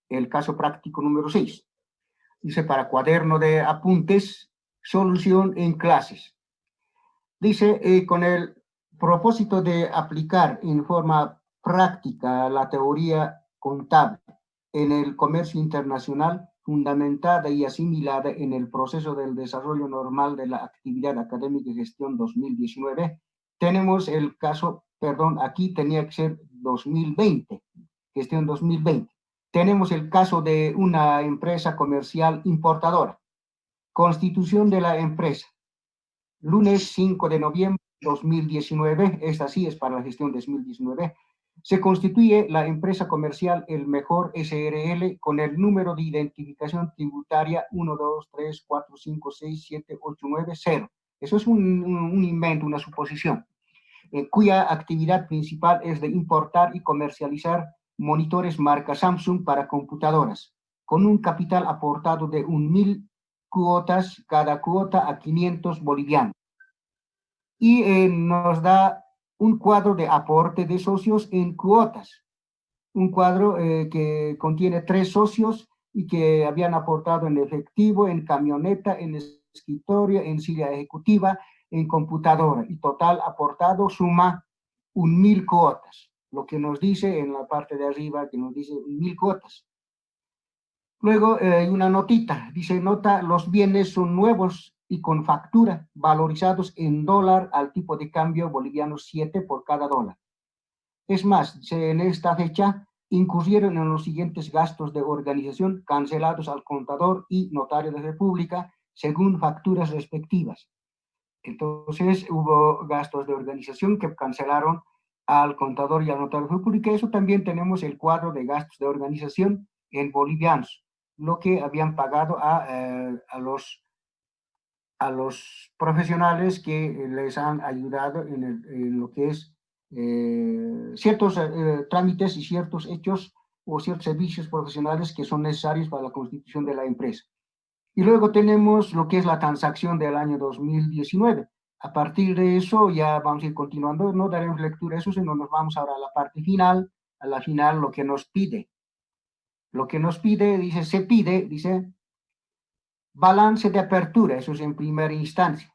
el caso práctico número 6. Dice, para cuaderno de apuntes, solución en clases. Dice, con el propósito de aplicar en forma práctica la teoría contable en el comercio internacional, fundamentada y asimilada en el proceso del desarrollo normal de la actividad académica y gestión 2019, tenemos el caso, perdón, aquí tenía que ser 2020, gestión 2020. Tenemos el caso de una empresa comercial importadora. Constitución de la empresa. Lunes 5 de noviembre de 2019, esta sí es para la gestión 2019, se constituye la empresa comercial El Mejor SRL con el número de identificación tributaria 12345678890. Eso es un invento, una suposición, cuya actividad principal es de importar y comercializar monitores marca Samsung para computadoras, con un capital aportado de 1.000 cuotas, cada cuota a 500 bolivianos. Y nos da un cuadro de aporte de socios en cuotas, un cuadro que contiene 3 socios y que habían aportado en efectivo, en camioneta, en escritorio, en silla ejecutiva, en computadora, y total aportado suma 1.000 cuotas, lo que nos dice en la parte de arriba, que nos dice 1.000 cuotas. Luego hay una notita, dice, nota, los bienes son nuevos y con factura, valorizados en dólar al tipo de cambio boliviano 7 por cada dólar. Es más, en esta fecha incurrieron en los siguientes gastos de organización cancelados al contador y notario de República según facturas respectivas. Entonces hubo gastos de organización que cancelaron al contador y al notario de República. Eso también tenemos el cuadro de gastos de organización en bolivianos, lo que habían pagado a los profesionales que les han ayudado en lo que es ciertos trámites y ciertos hechos o ciertos servicios profesionales que son necesarios para la constitución de la empresa. Y luego tenemos lo que es la transacción del año 2019. A partir de eso ya vamos a ir continuando, no daremos lectura a eso, sino nos vamos ahora a la parte final, a la final lo que nos pide. Lo que nos pide, dice, se pide, dice, balance de apertura, eso es en primera instancia.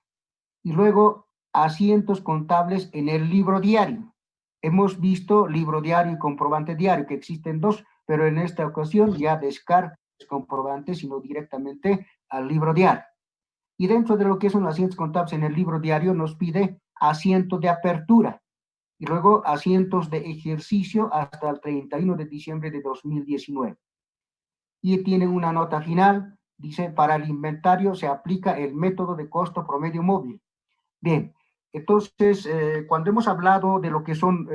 Y luego asientos contables en el libro diario. Hemos visto libro diario y comprobante diario, que existen dos, pero en esta ocasión ya descarta el comprobante, sino directamente al libro diario. Y dentro de lo que son asientos contables en el libro diario nos pide asiento de apertura y luego asientos de ejercicio hasta el 31 de diciembre de 2019. Y tiene una nota final, dice, para el inventario se aplica el método de costo promedio móvil. Bien, entonces, cuando hemos hablado de lo que son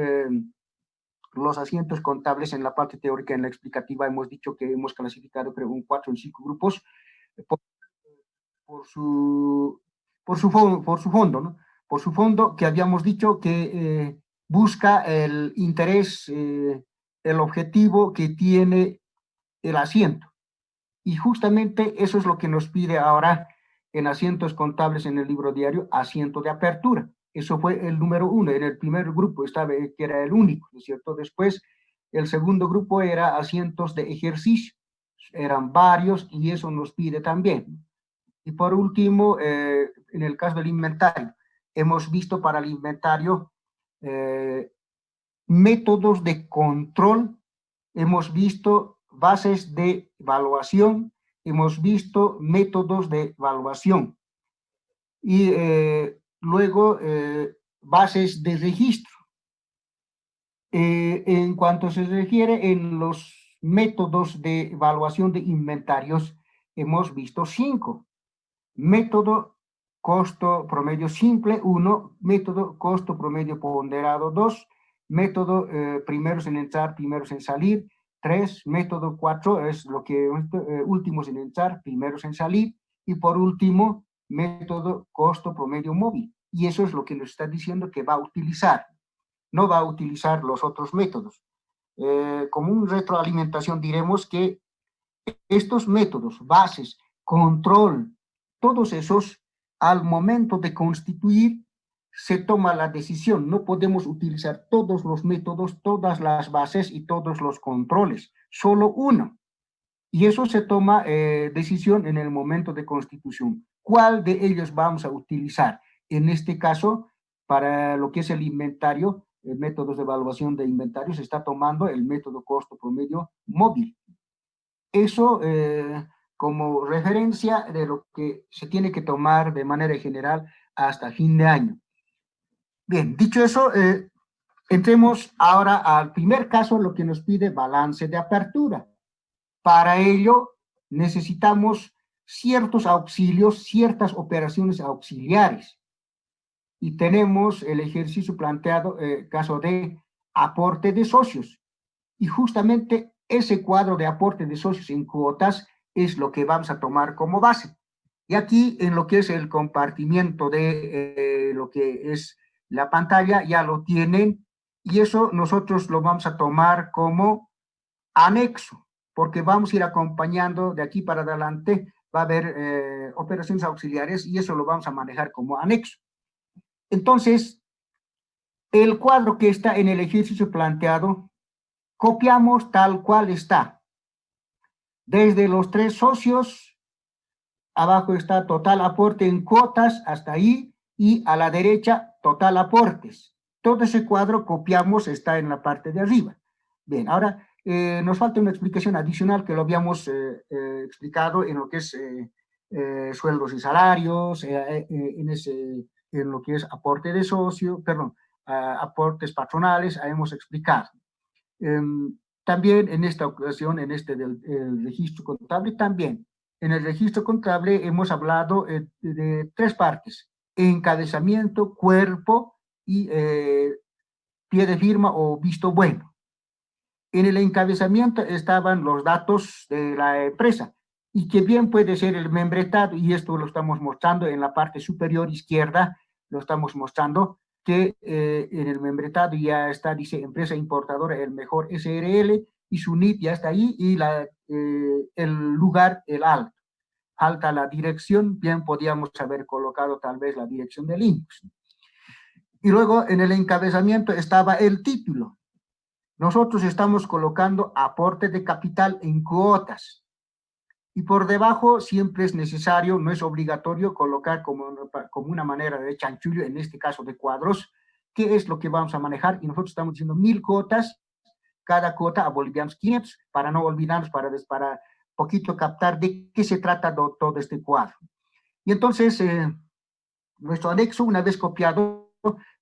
los asientos contables en la parte teórica, en la explicativa, hemos dicho que hemos clasificado, creo, un 4 en 5 grupos por, por, su, por su fondo, ¿no? Por su fondo, que habíamos dicho que busca el interés, el objetivo que tiene el asiento. Y justamente eso es lo que nos pide ahora en asientos contables en el libro diario, asiento de apertura. Eso fue el número 1, en el primer grupo, esta vez que era el único, ¿no es cierto? Después, el segundo grupo era asientos de ejercicio, eran varios y eso nos pide también. Y por último, en el caso del inventario, hemos visto para el inventario métodos de control, hemos visto bases de evaluación, hemos visto métodos de evaluación y luego bases de registro. En cuanto se refiere en los métodos de evaluación de inventarios, hemos visto 5. Método costo promedio simple, 1, método costo promedio ponderado, 2, método primeros en entrar, primeros en salir, 3, método 4 es lo que últimos en entrar, primeros en salir, y por último, método costo promedio móvil. Y eso es lo que nos está diciendo que va a utilizar. No va a utilizar los otros métodos. Como una retroalimentación diremos que estos métodos, bases, control, todos esos, al momento de constituir, se toma la decisión. No podemos utilizar todos los métodos, todas las bases y todos los controles, solo uno. Y eso se toma decisión en el momento de constitución. ¿Cuál de ellos vamos a utilizar? En este caso, para lo que es el inventario, métodos de evaluación de inventario, se está tomando el método costo promedio móvil. Eso como referencia de lo que se tiene que tomar de manera general hasta fin de año. Bien, dicho eso, entremos ahora al primer caso, lo que nos pide balance de apertura. Para ello necesitamos ciertos auxilios, ciertas operaciones auxiliares. Y tenemos el ejercicio planteado, caso de aporte de socios. Y justamente ese cuadro de aporte de socios en cuotas es lo que vamos a tomar como base. Y aquí en lo que es el compartimiento de lo que es la pantalla ya lo tienen y eso nosotros lo vamos a tomar como anexo, porque vamos a ir acompañando de aquí para adelante, va a haber operaciones auxiliares y eso lo vamos a manejar como anexo. Entonces, el cuadro que está en el ejercicio planteado, copiamos tal cual está. Desde los 3 socios, abajo está total aporte en cuotas, hasta ahí, y a la derecha, total aportes. Todo ese cuadro copiamos, está en la parte de arriba. Bien, ahora nos falta una explicación adicional que lo habíamos explicado en lo que es sueldos y salarios, en lo que es aporte de socio, perdón, aportes patronales, hemos explicado. También en esta ocasión, en este del registro contable, también en el registro contable hemos hablado de 3 partes: encabezamiento, cuerpo y pie de firma o visto bueno. En el encabezamiento estaban los datos de la empresa y que bien puede ser el membretado, y esto lo estamos mostrando en la parte superior izquierda, lo estamos mostrando que en el membretado ya está, dice empresa importadora El Mejor SRL y su NIP ya está ahí y el lugar, el alto. Falta la dirección, bien podíamos haber colocado tal vez la dirección del INPS. Y luego en el encabezamiento estaba el título. Nosotros estamos colocando aporte de capital en cuotas. Y por debajo siempre es necesario, no es obligatorio, colocar como una manera de chanchullo, en este caso de cuadros, qué es lo que vamos a manejar. Y nosotros estamos diciendo 1000 cuotas, cada cuota a bolivianos 500, para no olvidarnos, para poquito captar de qué se trata todo este cuadro. Y entonces, nuestro anexo, una vez copiado,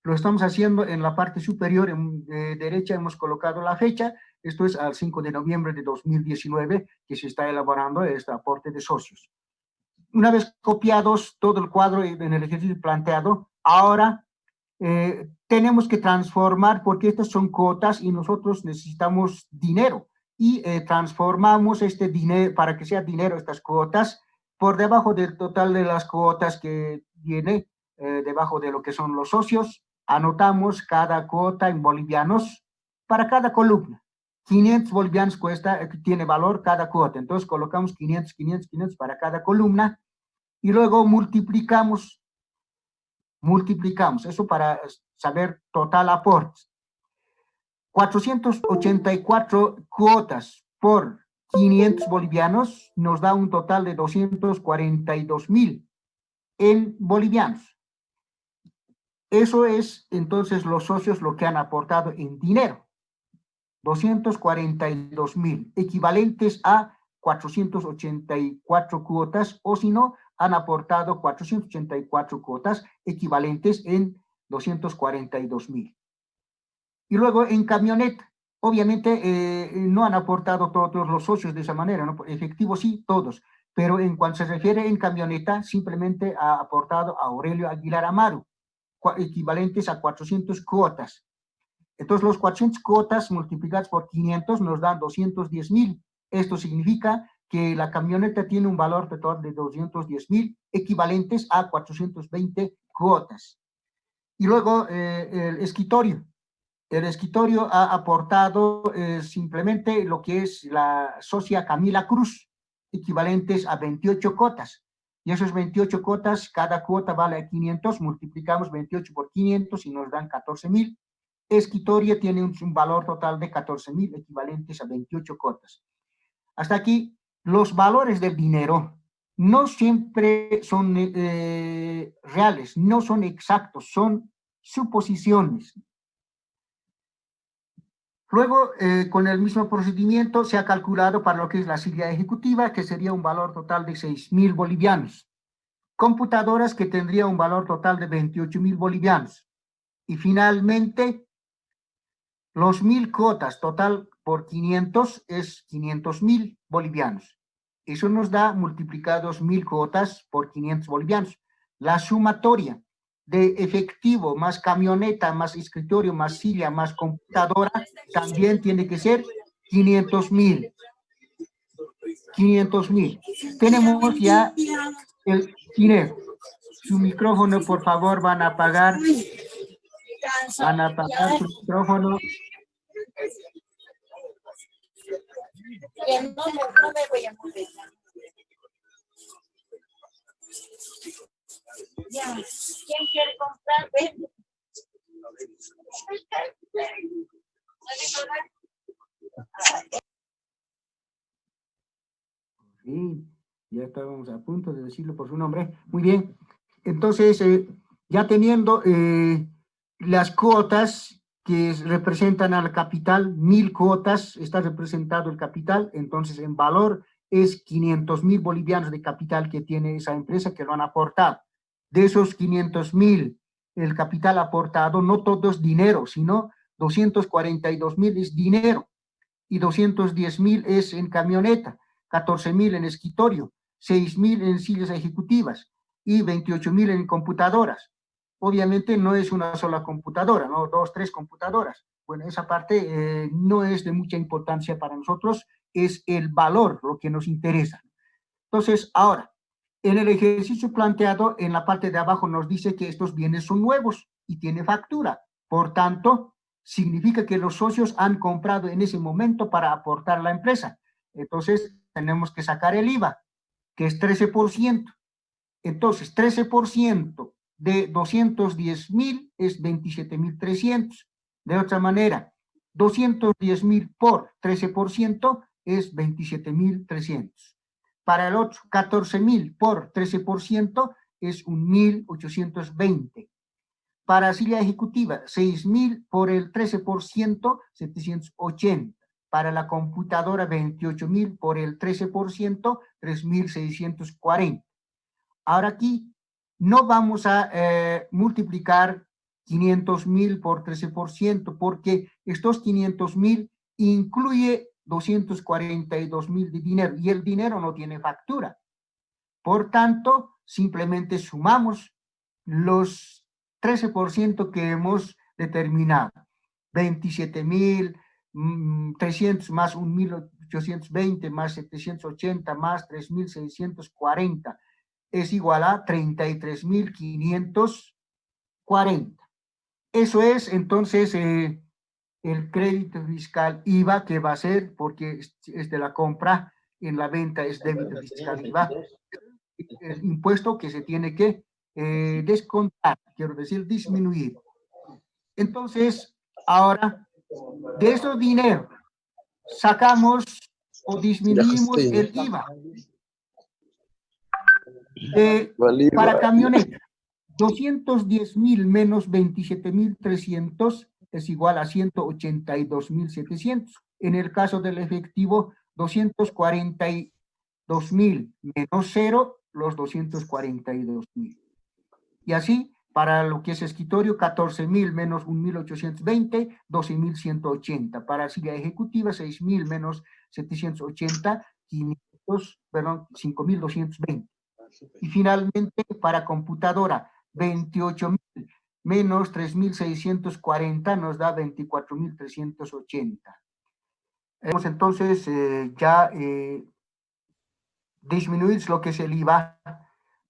lo estamos haciendo en la parte superior, en derecha hemos colocado la fecha, esto es al 5 de noviembre de 2019, que se está elaborando este aporte de socios. Una vez copiados todo el cuadro en el ejercicio planteado, ahora tenemos que transformar, porque estas son cuotas y nosotros necesitamos dinero, y transformamos este dinero, para que sea dinero estas cuotas, por debajo del total de las cuotas que viene, debajo de lo que son los socios, anotamos cada cuota en bolivianos para cada columna. 500 bolivianos cuesta, tiene valor cada cuota, entonces colocamos 500, 500, 500 para cada columna, y luego multiplicamos, eso para saber total aporte. 484 cuotas por 500 bolivianos nos da un total de 242,000 en bolivianos. Eso es entonces los socios lo que han aportado en dinero. 242,000, equivalentes a 484 cuotas, o si no, han aportado 484 cuotas equivalentes en 242,000. Y luego en camioneta, obviamente no han aportado todos los socios de esa manera, ¿no? Efectivo sí, todos, pero en cuanto se refiere en camioneta, simplemente ha aportado a Aurelio Aguilar Amaro, equivalentes a 400 cuotas. Entonces los 400 cuotas multiplicadas por 500 nos dan 210,000. Esto significa que la camioneta tiene un valor total de 210,000, equivalentes a 420 cuotas. Y luego el escritorio. El escritorio ha aportado simplemente lo que es la socia Camila Cruz, equivalentes a 28 cuotas. Y esos 28 cuotas, cada cuota vale a 500, multiplicamos 28 por 500 y nos dan 14,000. Escritorio tiene un valor total de 14,000, equivalentes a 28 cuotas. Hasta aquí los valores del dinero no siempre son reales, no son exactos, son suposiciones. Luego, con el mismo procedimiento, se ha calculado para lo que es la silla ejecutiva, que sería un valor total de 6.000 bolivianos. Computadoras que tendría un valor total de 28.000 bolivianos. Y finalmente, los 1.000 cuotas total por 500 es 500.000 bolivianos. Eso nos da multiplicados 1.000 cuotas por 500 bolivianos. La sumatoria de efectivo más camioneta, más escritorio, más silla, más computadora, también tiene que ser 500.000. 500.000. Tenemos ya el dinero. Su micrófono, por favor, van a apagar. Van a apagar su micrófono. No me voy a mover. Ya, ¿quién quiere comprar? Ven. Sí, ya estábamos a punto de decirlo por su nombre. Muy bien. Entonces, ya teniendo las cuotas que representan al capital, 1.000 cuotas, está representado el capital, entonces en valor es 500.000 bolivianos de capital que tiene esa empresa que lo han aportado. De esos 500.000, el capital aportado no todo es dinero, sino 242.000 es dinero y 210.000 es en camioneta, 14.000 en escritorio, 6.000 en sillas ejecutivas y 28.000 en computadoras. Obviamente no es una sola computadora, ¿no? 2, 3 computadoras. Bueno, esa parte no es de mucha importancia para nosotros, es el valor lo que nos interesa. Entonces, ahora, en el ejercicio planteado, en la parte de abajo nos dice que estos bienes son nuevos y tiene factura. Por tanto, significa que los socios han comprado en ese momento para aportar a la empresa. Entonces, tenemos que sacar el IVA, que es 13%. Entonces, 13% de 210.000 es 27.300. De otra manera, 210.000 por 13% es 27.300. Para el otro, 14.000 por 13% es 1.820. Para silla ejecutiva, 6.000 por el 13%, 780. Para la computadora, 28.000 por el 13%, 3.640. Ahora aquí no vamos a multiplicar 500.000 por 13%, porque estos 500.000 incluye 242.000 de dinero y el dinero no tiene factura. Por tanto, simplemente sumamos los 13% que hemos determinado. 27.300 más 1.820 más 780 más 3.640 es igual a 33.540. Eso es entonces el crédito fiscal IVA que va a ser, porque es de la compra, en la venta es débito fiscal IVA, el impuesto que se tiene que descontar, quiero decir, disminuir. Entonces, ahora, de esos dinero, sacamos o disminuimos el IVA. Para camioneta, 210.000 menos 27.300 es igual a 182.700. En el caso del efectivo, 242.000 menos 0, los 242.000. Y así, para lo que es escritorio, 14.000 menos 1.820, 12.180. Para silla ejecutiva, 6.000 menos 780, 5.220. Y finalmente, para computadora, 28.000 menos 3.640 nos da 24.380. Hemos entonces ya disminuir lo que es el IVA.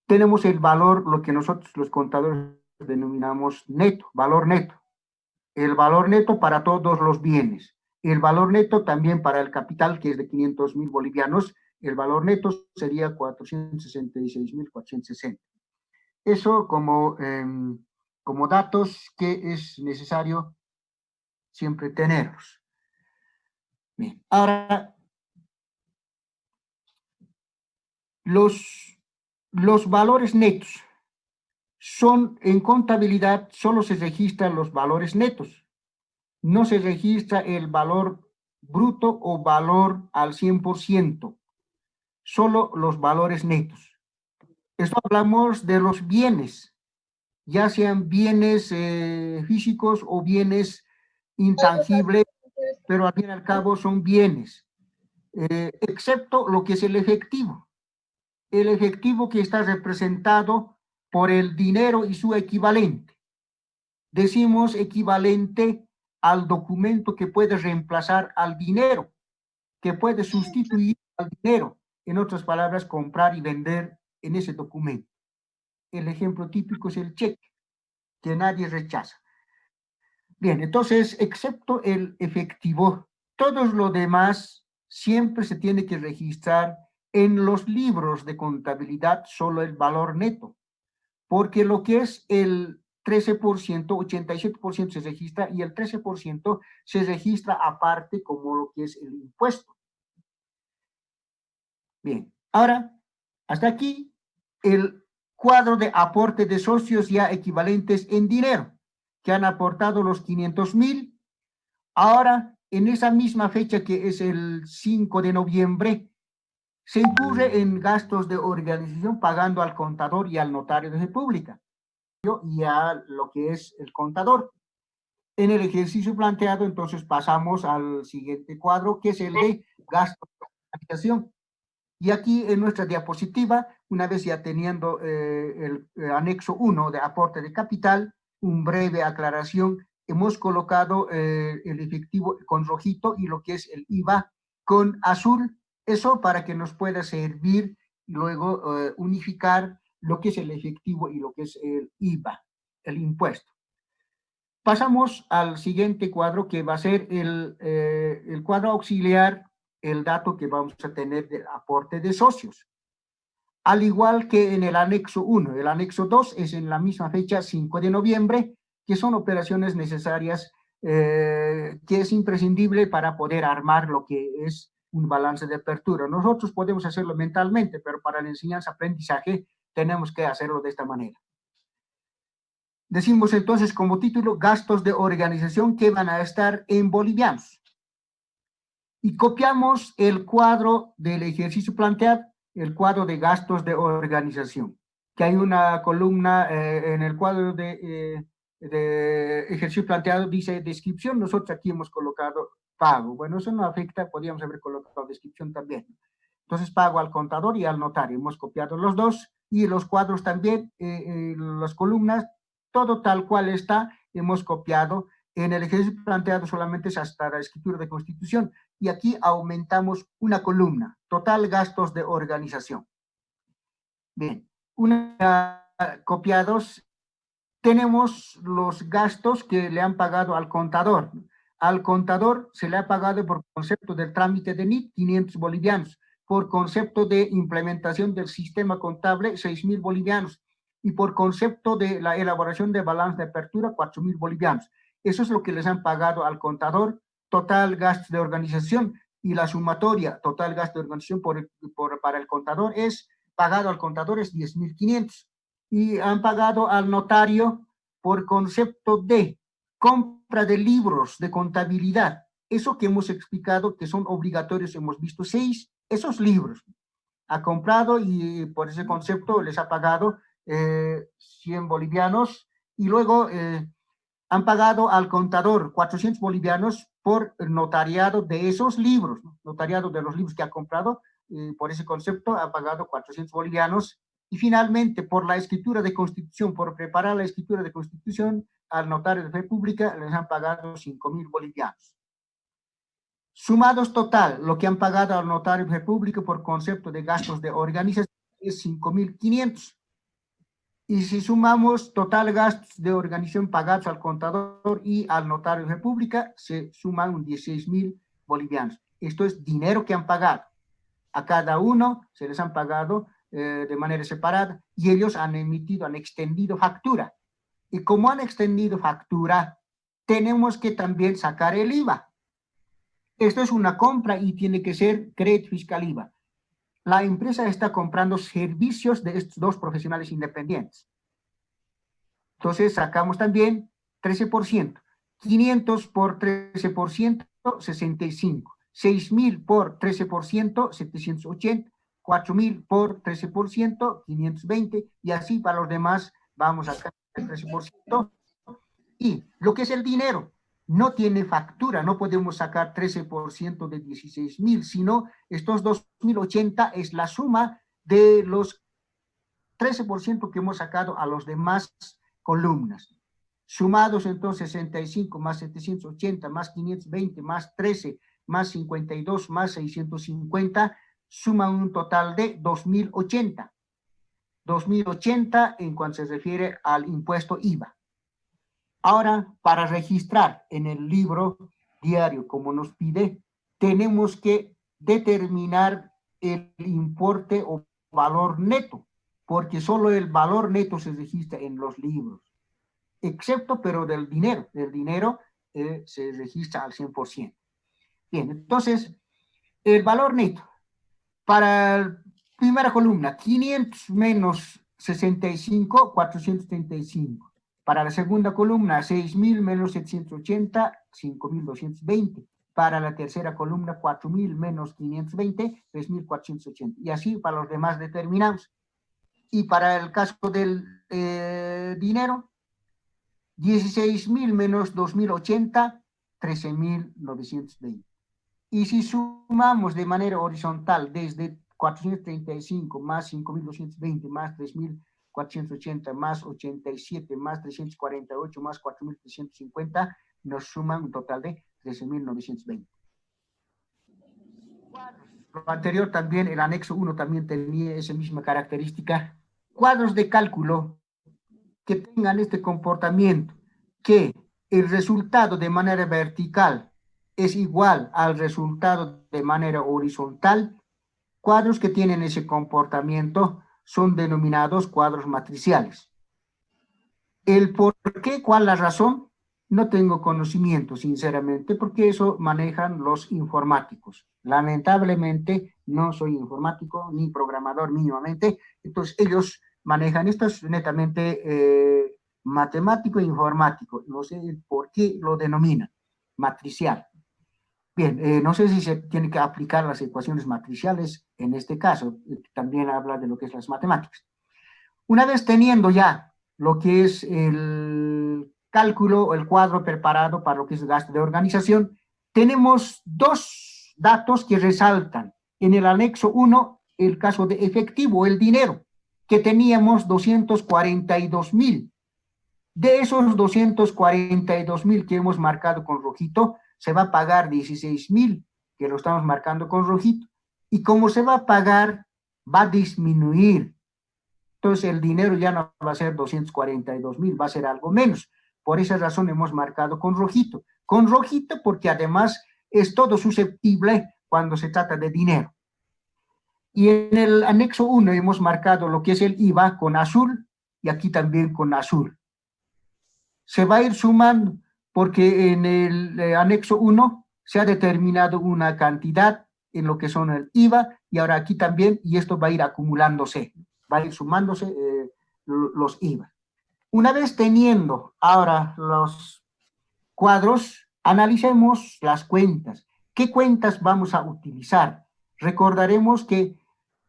Tenemos el valor, lo que nosotros los contadores denominamos neto, valor neto. El valor neto para todos los bienes. El valor neto también para el capital, que es de 500.000 bolivianos, el valor neto sería 466.460. Eso como datos que es necesario siempre tenerlos. Bien, ahora Los valores netos son, en contabilidad, solo se registran los valores netos. No se registra el valor bruto o valor al 100%, solo los valores netos. Esto hablamos de los bienes, ya sean bienes físicos o bienes intangibles, pero al fin y al cabo son bienes, excepto lo que es el efectivo. El efectivo que está representado por el dinero y su equivalente. Decimos equivalente al documento que puede reemplazar al dinero, que puede sustituir al dinero. En otras palabras, comprar y vender en ese documento. El ejemplo típico es el cheque, que nadie rechaza. Bien, entonces, excepto el efectivo, todos los demás siempre se tiene que registrar en los libros de contabilidad solo el valor neto, porque lo que es el 13%, 87% se registra y el 13% se registra aparte como lo que es el impuesto. Bien, ahora, hasta aquí el cuadro de aporte de socios ya equivalentes en dinero, que han aportado los 500,000. Ahora, en esa misma fecha que es el 5 de noviembre, se incurre en gastos de organización pagando al contador y al notario de república y a lo que es el contador. En el ejercicio planteado, entonces pasamos al siguiente cuadro, que es el de gastos de organización. Y aquí en nuestra diapositiva, una vez ya teniendo el anexo 1 de aporte de capital, un breve aclaración, hemos colocado el efectivo con rojito y lo que es el IVA con azul, eso para que nos pueda servir y luego unificar lo que es el efectivo y lo que es el IVA, el impuesto. Pasamos al siguiente cuadro que va a ser el cuadro auxiliar, el dato que vamos a tener del aporte de socios. Al igual que en el anexo 1, el anexo 2 es en la misma fecha, 5 de noviembre, que son operaciones necesarias que es imprescindible para poder armar lo que es un balance de apertura. Nosotros podemos hacerlo mentalmente, pero para la enseñanza-aprendizaje tenemos que hacerlo de esta manera. Decimos entonces como título gastos de organización que van a estar en bolivianos. Y copiamos el cuadro del ejercicio planteado, el cuadro de gastos de organización, que hay una columna en el cuadro de ejercicio planteado, dice descripción, nosotros aquí hemos colocado pago. Bueno, eso no afecta, podríamos haber colocado descripción también. Entonces, pago al contador y al notario, hemos copiado los dos, y los cuadros también, las columnas, todo tal cual está, hemos copiado. En el ejercicio planteado solamente es hasta la escritura de constitución, y aquí aumentamos una columna, total gastos de organización. Bien, copiados, tenemos los gastos que le han pagado al contador. Al contador se le ha pagado por concepto del trámite de NIT 500 bolivianos, por concepto de implementación del sistema contable 6,000 bolivianos y por concepto de la elaboración de balance de apertura 4,000 bolivianos. Eso es lo que les han pagado al contador, total gasto de organización, y la sumatoria total gasto de organización para el contador es, pagado al contador es 10,500. Y han pagado al notario por concepto de compra de libros de contabilidad. Eso que hemos explicado que son obligatorios, hemos visto 6, esos libros. Ha comprado y por ese concepto les ha pagado 100 bolivianos y luego han pagado al contador 400 bolivianos por notariado de esos libros, ¿no? Notariado de los libros que ha comprado, por ese concepto ha pagado 400 bolivianos. Y finalmente, por la escritura de constitución, por preparar la escritura de constitución al notario de fe pública, les han pagado 5,000 bolivianos. Sumados total, lo que han pagado al notario de fe pública por concepto de gastos de organización es 5,500. Y si sumamos total gastos de organización pagados al contador y al notario de fe pública, se suman 16,000 bolivianos. Esto es dinero que han pagado. A cada uno se les han pagado de manera separada y ellos han emitido, han extendido factura. Y como han extendido factura, tenemos que también sacar el IVA. Esto es una compra y tiene que ser crédito fiscal IVA. la empresa está comprando servicios de estos dos profesionales independientes. Entonces sacamos también 13%. 500 por 13%, 65. 6,000 por 13%, 780. 4,000 por 13%, 520. Y así para los demás vamos a sacar el 13%. Y lo que es el dinero, no tiene factura, no podemos sacar 13% de 16,000, sino estos 2,080 es la suma de los 13% que hemos sacado a los demás columnas. Sumados entonces 65 más 780 más 520 más 13 más 52 más 650 suman un total de 2,080. 2,080 en cuanto se refiere al impuesto IVA. Ahora, para registrar en el libro diario, como nos pide, tenemos que determinar el importe o valor neto, porque solo el valor neto se registra en los libros, excepto pero del dinero. El dinero se registra al 100%. Bien, entonces, el valor neto para la primera columna, 500 menos 65, 435. Para la segunda columna, 6,000 menos 780, 5,220. Para la tercera columna, 4,000 menos 520, 3,480. Y así para los demás determinados. Y para el caso del dinero, 16,000 menos 2,080, 13,920. Y si sumamos de manera horizontal desde 435 más 5,220 más 3,480 más 87 más 348 más 4,350, nos suman un total de 13,920. Lo anterior también, el anexo 1 también tenía esa misma característica. Cuadros de cálculo que tengan este comportamiento, que el resultado de manera vertical es igual al resultado de manera horizontal, cuadros que tienen ese comportamiento son denominados cuadros matriciales. El por qué, cuál la razón, no tengo conocimiento, sinceramente, porque eso manejan los informáticos. Lamentablemente, no soy informático ni programador mínimamente, entonces ellos manejan esto netamente matemático e informático. No sé por qué lo denominan matricial. Bien, no sé si se tiene que aplicar las ecuaciones matriciales en este caso, también habla de lo que es las matemáticas. Una vez teniendo ya lo que es el cálculo o el cuadro preparado para lo que es el gasto de organización, tenemos dos datos que resaltan. En el anexo 1, el caso de efectivo, el dinero, que teníamos 242,000. De esos 242,000 que hemos marcado con rojito, se va a pagar 16,000, que lo estamos marcando con rojito. Y como se va a pagar, va a disminuir. Entonces el dinero ya no va a ser 242,000, va a ser algo menos. Por esa razón hemos marcado con rojito. Con rojito porque además es todo susceptible cuando se trata de dinero. Y en el anexo 1 hemos marcado lo que es el IVA con azul y aquí también con azul. Se va a ir sumando porque en el anexo 1 se ha determinado una cantidad en lo que son el IVA y ahora aquí también, y esto va a ir acumulándose, va a ir sumándose los IVA. Una vez teniendo ahora los cuadros, analicemos las cuentas. ¿Qué cuentas vamos a utilizar? Recordaremos que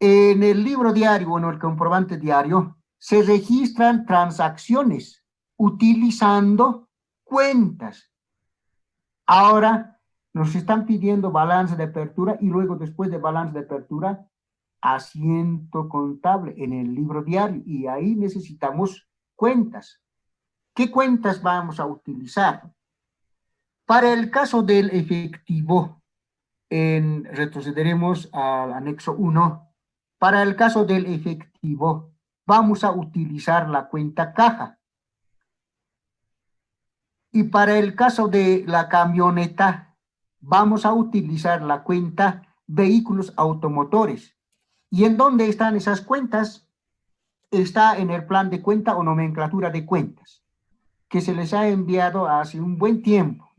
en el libro diario o en el comprobante diario se registran transacciones utilizando cuentas. Ahora nos están pidiendo balance de apertura y luego después de balance de apertura, asiento contable en el libro diario y ahí necesitamos cuentas. ¿Qué cuentas vamos a utilizar? Para el caso del efectivo, retrocederemos al anexo 1. Para el caso del efectivo, vamos a utilizar la cuenta caja. Y para el caso de la camioneta, vamos a utilizar la cuenta vehículos automotores. ¿Y en dónde están esas cuentas? Está en el plan de cuenta o nomenclatura de cuentas, que se les ha enviado hace un buen tiempo.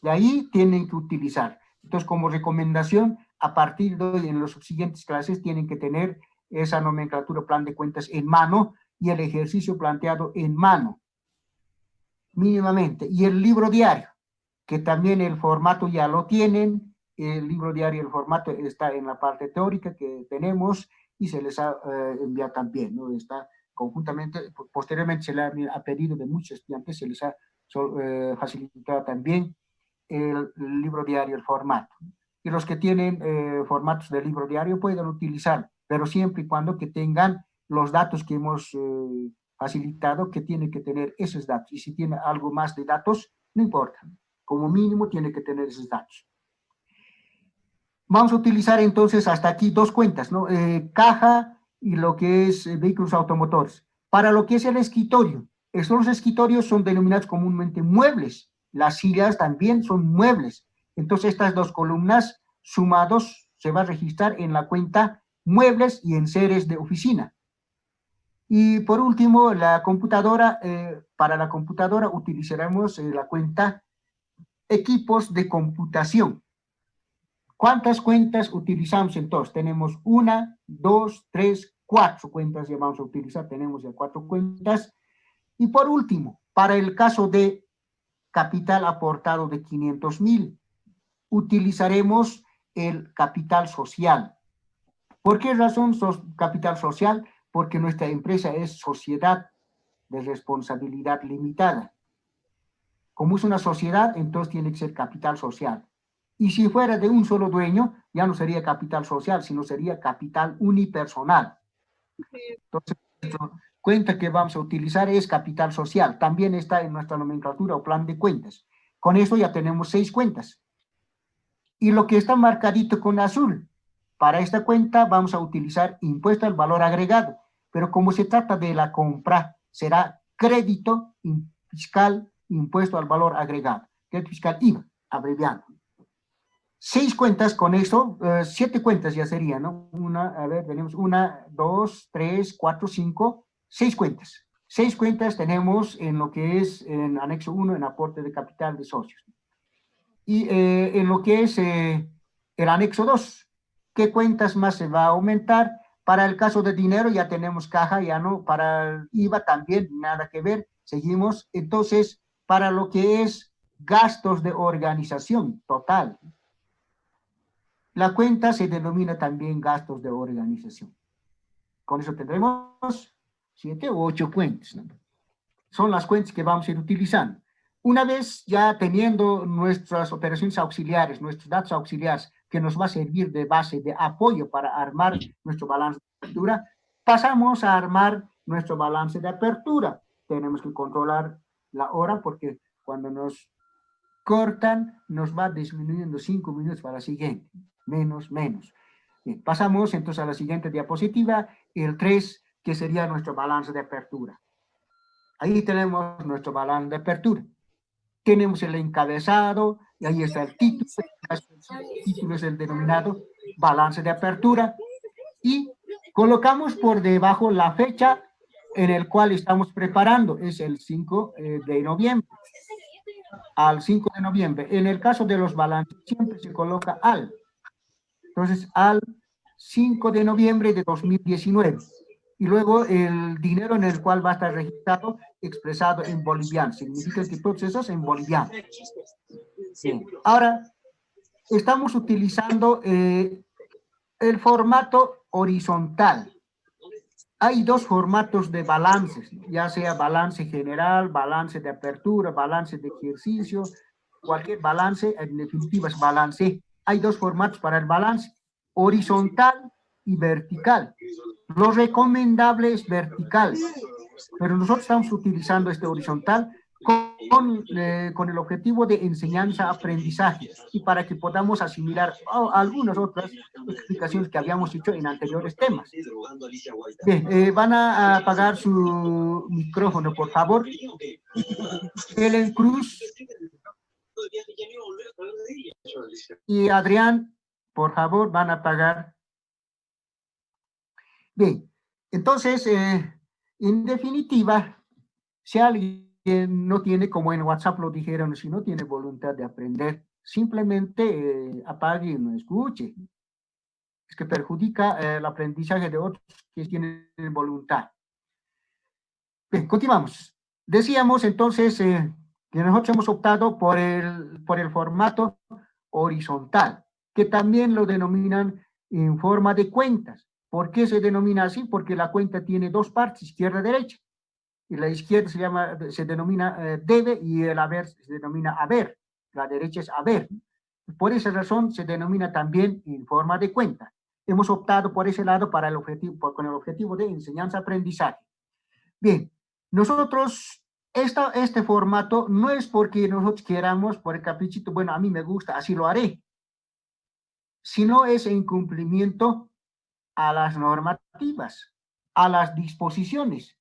De ahí tienen que utilizar. Entonces, como recomendación, a partir de hoy, en las siguientes clases, tienen que tener esa nomenclatura plan de cuentas en mano y el ejercicio planteado en mano, mínimamente. Y el libro diario, que también el formato ya lo tienen, el libro diario, el formato está en la parte teórica que tenemos y se les ha enviado también, ¿no? Está conjuntamente, posteriormente se le ha pedido de muchos estudiantes, se les ha facilitado también el libro diario, el formato. Y los que tienen formatos de libro diario pueden utilizar, pero siempre y cuando que tengan los datos que hemos facilitado, que tienen que tener esos datos. Y si tiene algo más de datos, no importa. Como mínimo tiene que tener esos datos. Vamos a utilizar entonces hasta aquí dos cuentas, ¿no? Caja y lo que es vehículos automotores. Para lo que es el escritorio, estos escritorios son denominados comúnmente muebles. Las sillas también son muebles. Entonces estas dos columnas sumados se va a registrar en la cuenta muebles y enseres de oficina. Y por último, la computadora, para la computadora utilizaremos la cuenta equipos de computación. ¿Cuántas cuentas utilizamos entonces? Tenemos 1, 2, 3, 4 cuentas ya vamos a utilizar, tenemos ya 4 cuentas. Y por último, para el caso de capital aportado de 500,000, utilizaremos el capital social. ¿Por qué razón capital social? Porque nuestra empresa es sociedad de responsabilidad limitada. Como es una sociedad, entonces tiene que ser capital social. Y si fuera de un solo dueño, ya no sería capital social, sino sería capital unipersonal. Entonces, la cuenta que vamos a utilizar es capital social. También está en nuestra nomenclatura o plan de cuentas. Con eso ya tenemos 6 cuentas. Y lo que está marcadito con azul, para esta cuenta vamos a utilizar impuesto al valor agregado. Pero como se trata de la compra, será crédito fiscal impuesto al valor agregado. Crédito fiscal IVA, abreviado. 6 cuentas con eso, 7 cuentas ya serían, ¿no? Tenemos 1, 2, 3, 4, 5, 6 cuentas. 6 cuentas tenemos en lo que es en anexo 1, en aporte de capital de socios. Y en lo que es el anexo 2, ¿qué cuentas más se va a aumentar? Para el caso de dinero ya tenemos caja, ya no, para el IVA también, nada que ver, seguimos. Entonces, para lo que es gastos de organización total, la cuenta se denomina también gastos de organización. Con eso tendremos 7 u 8 cuentas, ¿no? Son las cuentas que vamos a ir utilizando. Una vez ya teniendo nuestras operaciones auxiliares, nuestros datos auxiliares, que nos va a servir de base de apoyo para armar nuestro balance de apertura, pasamos a armar nuestro balance de apertura. Tenemos que controlar la hora porque cuando nos cortan, nos va disminuyendo 5 minutos para la siguiente. Menos. Bien, pasamos entonces a la siguiente diapositiva, el 3, que sería nuestro balance de apertura. Ahí tenemos nuestro balance de apertura. Tenemos el encabezado, y ahí está el título. El título es el denominado balance de apertura. Y colocamos por debajo la fecha en el cual estamos preparando. Es el 5 de noviembre. Al 5 de noviembre. En el caso de los balances, siempre se coloca al. Entonces, al 5 de noviembre de 2019. Y luego el dinero en el cual va a estar registrado expresado en boliviano. Significa que todos esos en boliviano. Bien. Ahora, estamos utilizando el formato horizontal. Hay 2 formatos de balances, ya sea balance general, balance de apertura, balance de ejercicio, cualquier balance, en definitiva es balance. Hay 2 formatos para el balance, horizontal y vertical. Lo recomendable es vertical, pero nosotros estamos utilizando este horizontal con el objetivo de enseñanza-aprendizaje y para que podamos asimilar algunas otras explicaciones que habíamos hecho en anteriores temas. Bien, van a apagar su micrófono, por favor. Helen Cruz y Adrián, por favor, van a apagar. Bien, entonces, en definitiva, si alguien no tiene, como en WhatsApp lo dijeron, si no tiene voluntad de aprender, simplemente apague y no escuche. Es que perjudica el aprendizaje de otros que tienen voluntad. Bien, continuamos. Decíamos entonces que nosotros hemos optado por el formato horizontal, que también lo denominan en forma de cuentas. ¿Por qué se denomina así? Porque la cuenta tiene dos partes, izquierda y derecha. Y la izquierda se denomina debe y el haber se denomina haber. La derecha es haber. Por esa razón se denomina también en forma de cuenta. Hemos optado por ese lado para con el objetivo de enseñanza-aprendizaje. Bien, nosotros, este formato no es porque nosotros queramos, por el caprichito, bueno, a mí me gusta, así lo haré, sino es en cumplimiento a las normativas, a las disposiciones,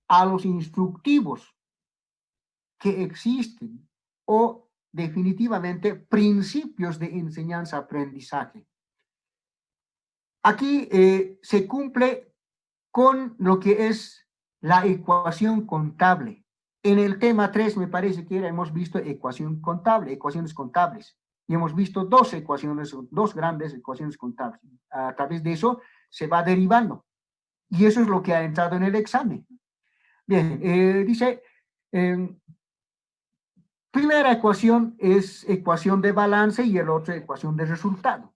a los instructivos que existen o definitivamente principios de enseñanza-aprendizaje. Aquí se cumple con lo que es la ecuación contable. En el tema 3 me parece que hemos visto ecuación contable, ecuaciones contables. Y hemos visto dos grandes ecuaciones contables. A través de eso se va derivando. Y eso es lo que ha entrado en el examen. Bien, dice, primera ecuación es ecuación de balance y el otro ecuación de resultado.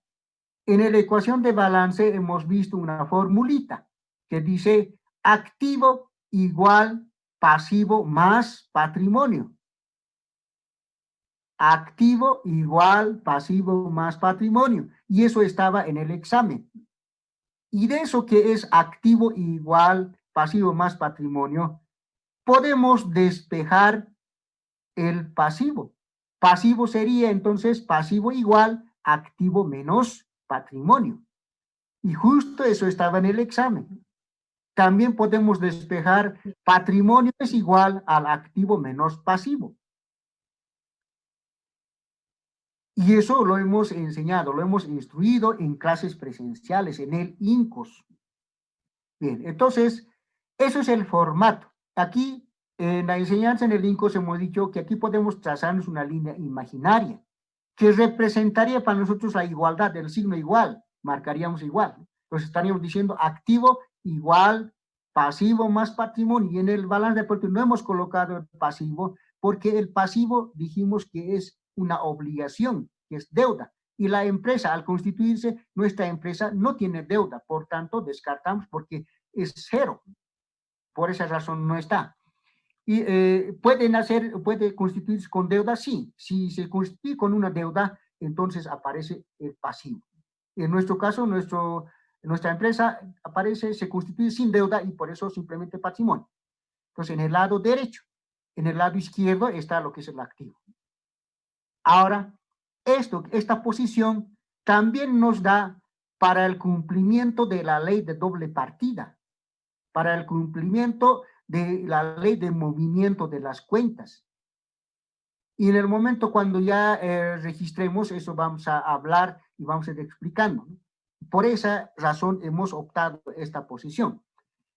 En la ecuación de balance hemos visto una formulita que dice activo igual pasivo más patrimonio. Activo igual pasivo más patrimonio. Y eso estaba en el examen. Y de eso que es activo igual pasivo más patrimonio, podemos despejar el pasivo. Pasivo sería entonces pasivo igual activo menos patrimonio. Y justo eso estaba en el examen. También podemos despejar patrimonio es igual al activo menos pasivo. Y eso lo hemos enseñado, lo hemos instruido en clases presenciales, en el INCOS. Bien, entonces, eso es el formato. Aquí, en la enseñanza en el INCOS hemos dicho que aquí podemos trazarnos una línea imaginaria que representaría para nosotros la igualdad del signo igual, marcaríamos igual. Entonces estaríamos diciendo activo igual pasivo más patrimonio. Y en el balance de aporte no hemos colocado el pasivo porque el pasivo dijimos que es una obligación, que es deuda. Y la empresa, al constituirse, nuestra empresa no tiene deuda. Por tanto, descartamos porque es cero. Por esa razón no está. Y puede constituirse con deuda, sí. Si se constituye con una deuda, entonces aparece el pasivo. En nuestro caso, nuestra empresa se constituye sin deuda y por eso simplemente patrimonio. Entonces, en el lado derecho, en el lado izquierdo está lo que es el activo. Ahora, esta posición también nos da para el cumplimiento de la ley de doble partida, para el cumplimiento de la ley de movimiento de las cuentas. Y en el momento cuando ya registremos, eso vamos a hablar y vamos a ir explicando, ¿no? Por esa razón hemos optado esta posición.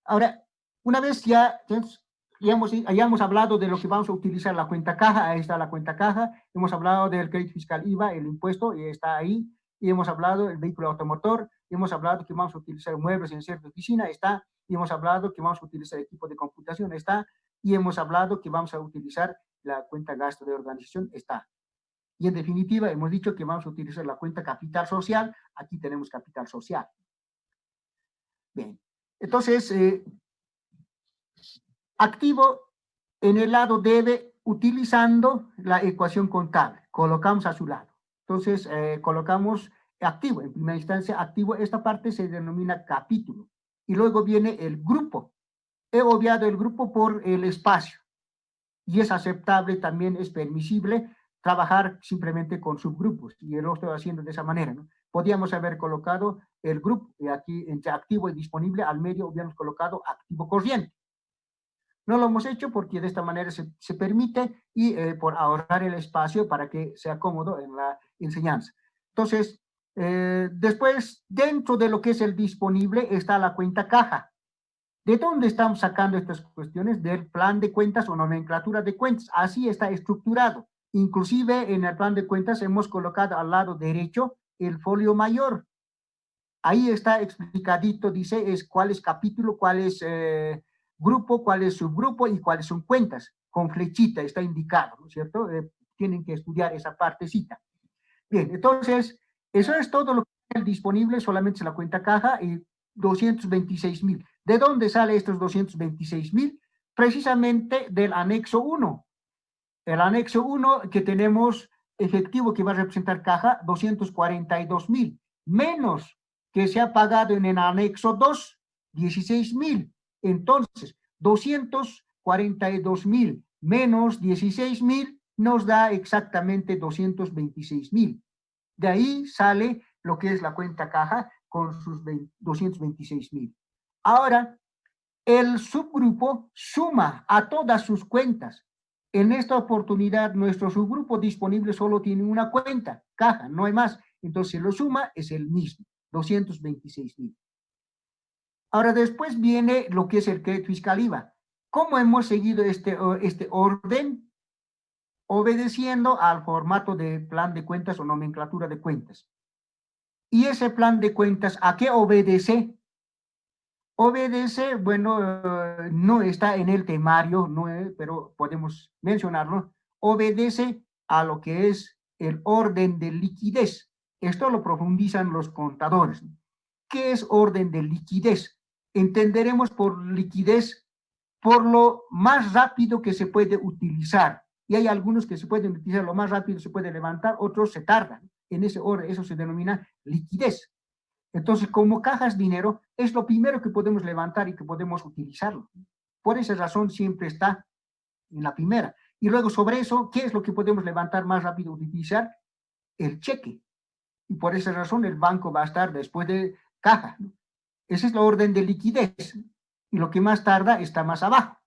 Ahora, una vez ya hayamos hablado de lo que vamos a utilizar la cuenta caja, ahí está la cuenta caja, hemos hablado del crédito fiscal IVA, el impuesto, y está ahí, y hemos hablado del vehículo automotor, hemos hablado que vamos a utilizar muebles en cierta oficina, está, y hemos hablado que vamos a utilizar equipo de computación, está, y hemos hablado que vamos a utilizar la cuenta gasto de organización, está. Y en definitiva, hemos dicho que vamos a utilizar la cuenta capital social, aquí tenemos capital social. Bien, entonces, activo en el lado debe utilizando la ecuación contable. Colocamos a su lado. Entonces, colocamos activo. En primera instancia, activo. Esta parte se denomina capítulo. Y luego viene el grupo. He obviado el grupo por el espacio. Y es aceptable, también es permisible trabajar simplemente con subgrupos. Y lo estoy haciendo de esa manera, ¿no? Podríamos haber colocado el grupo, y aquí entre activo y disponible, al medio hubiéramos colocado activo corriente. No lo hemos hecho porque de esta manera se permite y por ahorrar el espacio para que sea cómodo en la enseñanza. Entonces, después, dentro de lo que es el disponible está la cuenta caja. ¿De dónde estamos sacando estas cuestiones? Del plan de cuentas o nomenclatura de cuentas. Así está estructurado. Inclusive en el plan de cuentas hemos colocado al lado derecho el folio mayor. Ahí está explicadito, dice, es cuál es capítulo, cuál es grupo, cuál es subgrupo y cuáles son cuentas. Con flechita está indicado, ¿no es cierto? Tienen que estudiar esa partecita. Bien, entonces, eso es todo lo que es disponible, solamente es la cuenta caja y 226,000. ¿De dónde sale estos 226,000? Precisamente del anexo 1. El anexo 1 que tenemos efectivo que va a representar caja, 242,000, menos que se ha pagado en el anexo 2, 16,000. Entonces, 242,000 menos 16,000 nos da exactamente 226,000. De ahí sale lo que es la cuenta caja con sus 226,000. Ahora, el subgrupo suma a todas sus cuentas. En esta oportunidad, nuestro subgrupo disponible solo tiene una cuenta, caja, no hay más. Entonces, si lo suma, es el mismo, 226,000. Ahora, después viene lo que es el crédito fiscal IVA. ¿Cómo hemos seguido este orden? Obedeciendo al formato de plan de cuentas o nomenclatura de cuentas. ¿Y ese plan de cuentas a qué obedece? Obedece, bueno, no está en el temario, no, pero podemos mencionarlo, obedece a lo que es el orden de liquidez. Esto lo profundizan los contadores. ¿Qué es orden de liquidez? Entenderemos por liquidez por lo más rápido que se puede utilizar. Y hay algunos que se pueden utilizar lo más rápido, se puede levantar, otros se tardan. En ese orden, eso se denomina liquidez. Entonces, como cajas dinero, es lo primero que podemos levantar y que podemos utilizarlo. Por esa razón siempre está en la primera. Y luego sobre eso, ¿qué es lo que podemos levantar más rápido y utilizar? El cheque. Y por esa razón el banco va a estar después de caja, ¿no? Ese es el orden de liquidez. Y lo que más tarda está más abajo,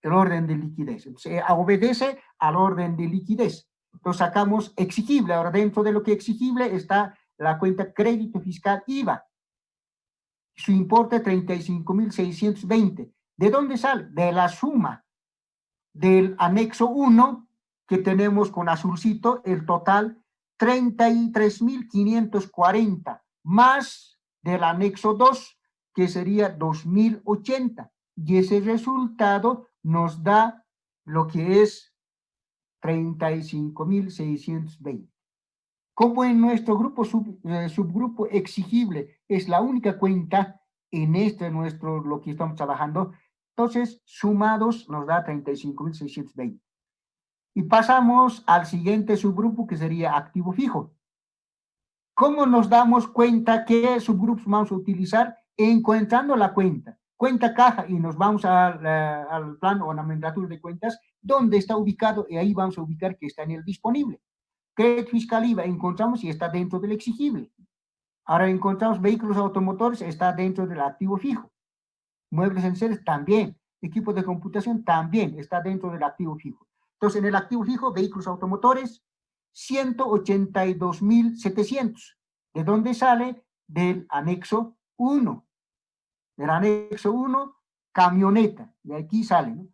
el orden de liquidez. Entonces, obedece al orden de liquidez. Entonces sacamos exigible. Ahora dentro de lo que exigible está la cuenta crédito fiscal IVA. Su importe 35,620. ¿De dónde sale? De la suma del anexo 1 que tenemos con azulcito, el total 33,540, más del anexo 2 que sería 2,080. Y ese resultado nos da lo que es 35,620. Como en nuestro grupo subgrupo exigible es la única cuenta en lo que estamos trabajando, entonces sumados nos da 35,620. Y pasamos al siguiente subgrupo que sería activo fijo. ¿Cómo nos damos cuenta qué subgrupos vamos a utilizar? Encontrando la cuenta caja, y nos vamos al plan o nomenclatura de cuentas, donde está ubicado, y ahí vamos a ubicar que está en el disponible. Crédito fiscal IVA encontramos y está dentro del exigible. Ahora encontramos vehículos automotores, está dentro del activo fijo. Muebles en seres también. Equipos de computación también está dentro del activo fijo. Entonces, en el activo fijo, vehículos automotores, 182,700. ¿De dónde sale? Del anexo 1. Del anexo 1, camioneta. De aquí sale, ¿no?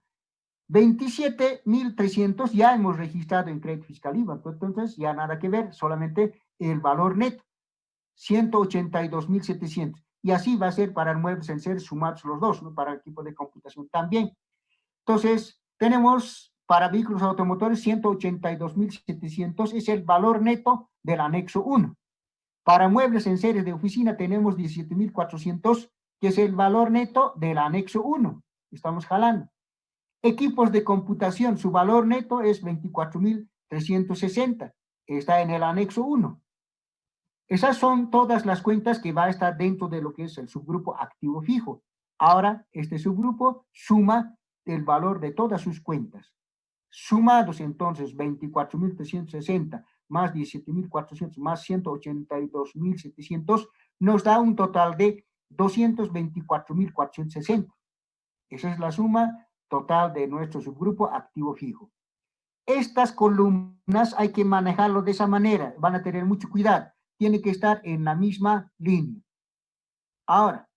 27,300 ya hemos registrado en crédito fiscal IVA, entonces ya nada que ver, solamente el valor neto, 182,700. Y así va a ser para el muebles en ser sumados los dos, ¿no? Para el equipo de computación también. Entonces, tenemos para vehículos automotores 182,700, es el valor neto del anexo 1. Para muebles en series de oficina tenemos 17,400, que es el valor neto del anexo 1. Estamos jalando. Equipos de computación, su valor neto es 24,360. Está en el anexo 1. Esas son todas las cuentas que va a estar dentro de lo que es el subgrupo activo fijo. Ahora, este subgrupo suma el valor de todas sus cuentas. Sumados entonces 24,360 más 17,400 más 182,700 nos da un total de 224,460. Esa es la suma total de nuestro subgrupo activo fijo. Estas columnas hay que manejarlo de esa manera, van a tener mucho cuidado, tiene que estar en la misma línea. Ahora,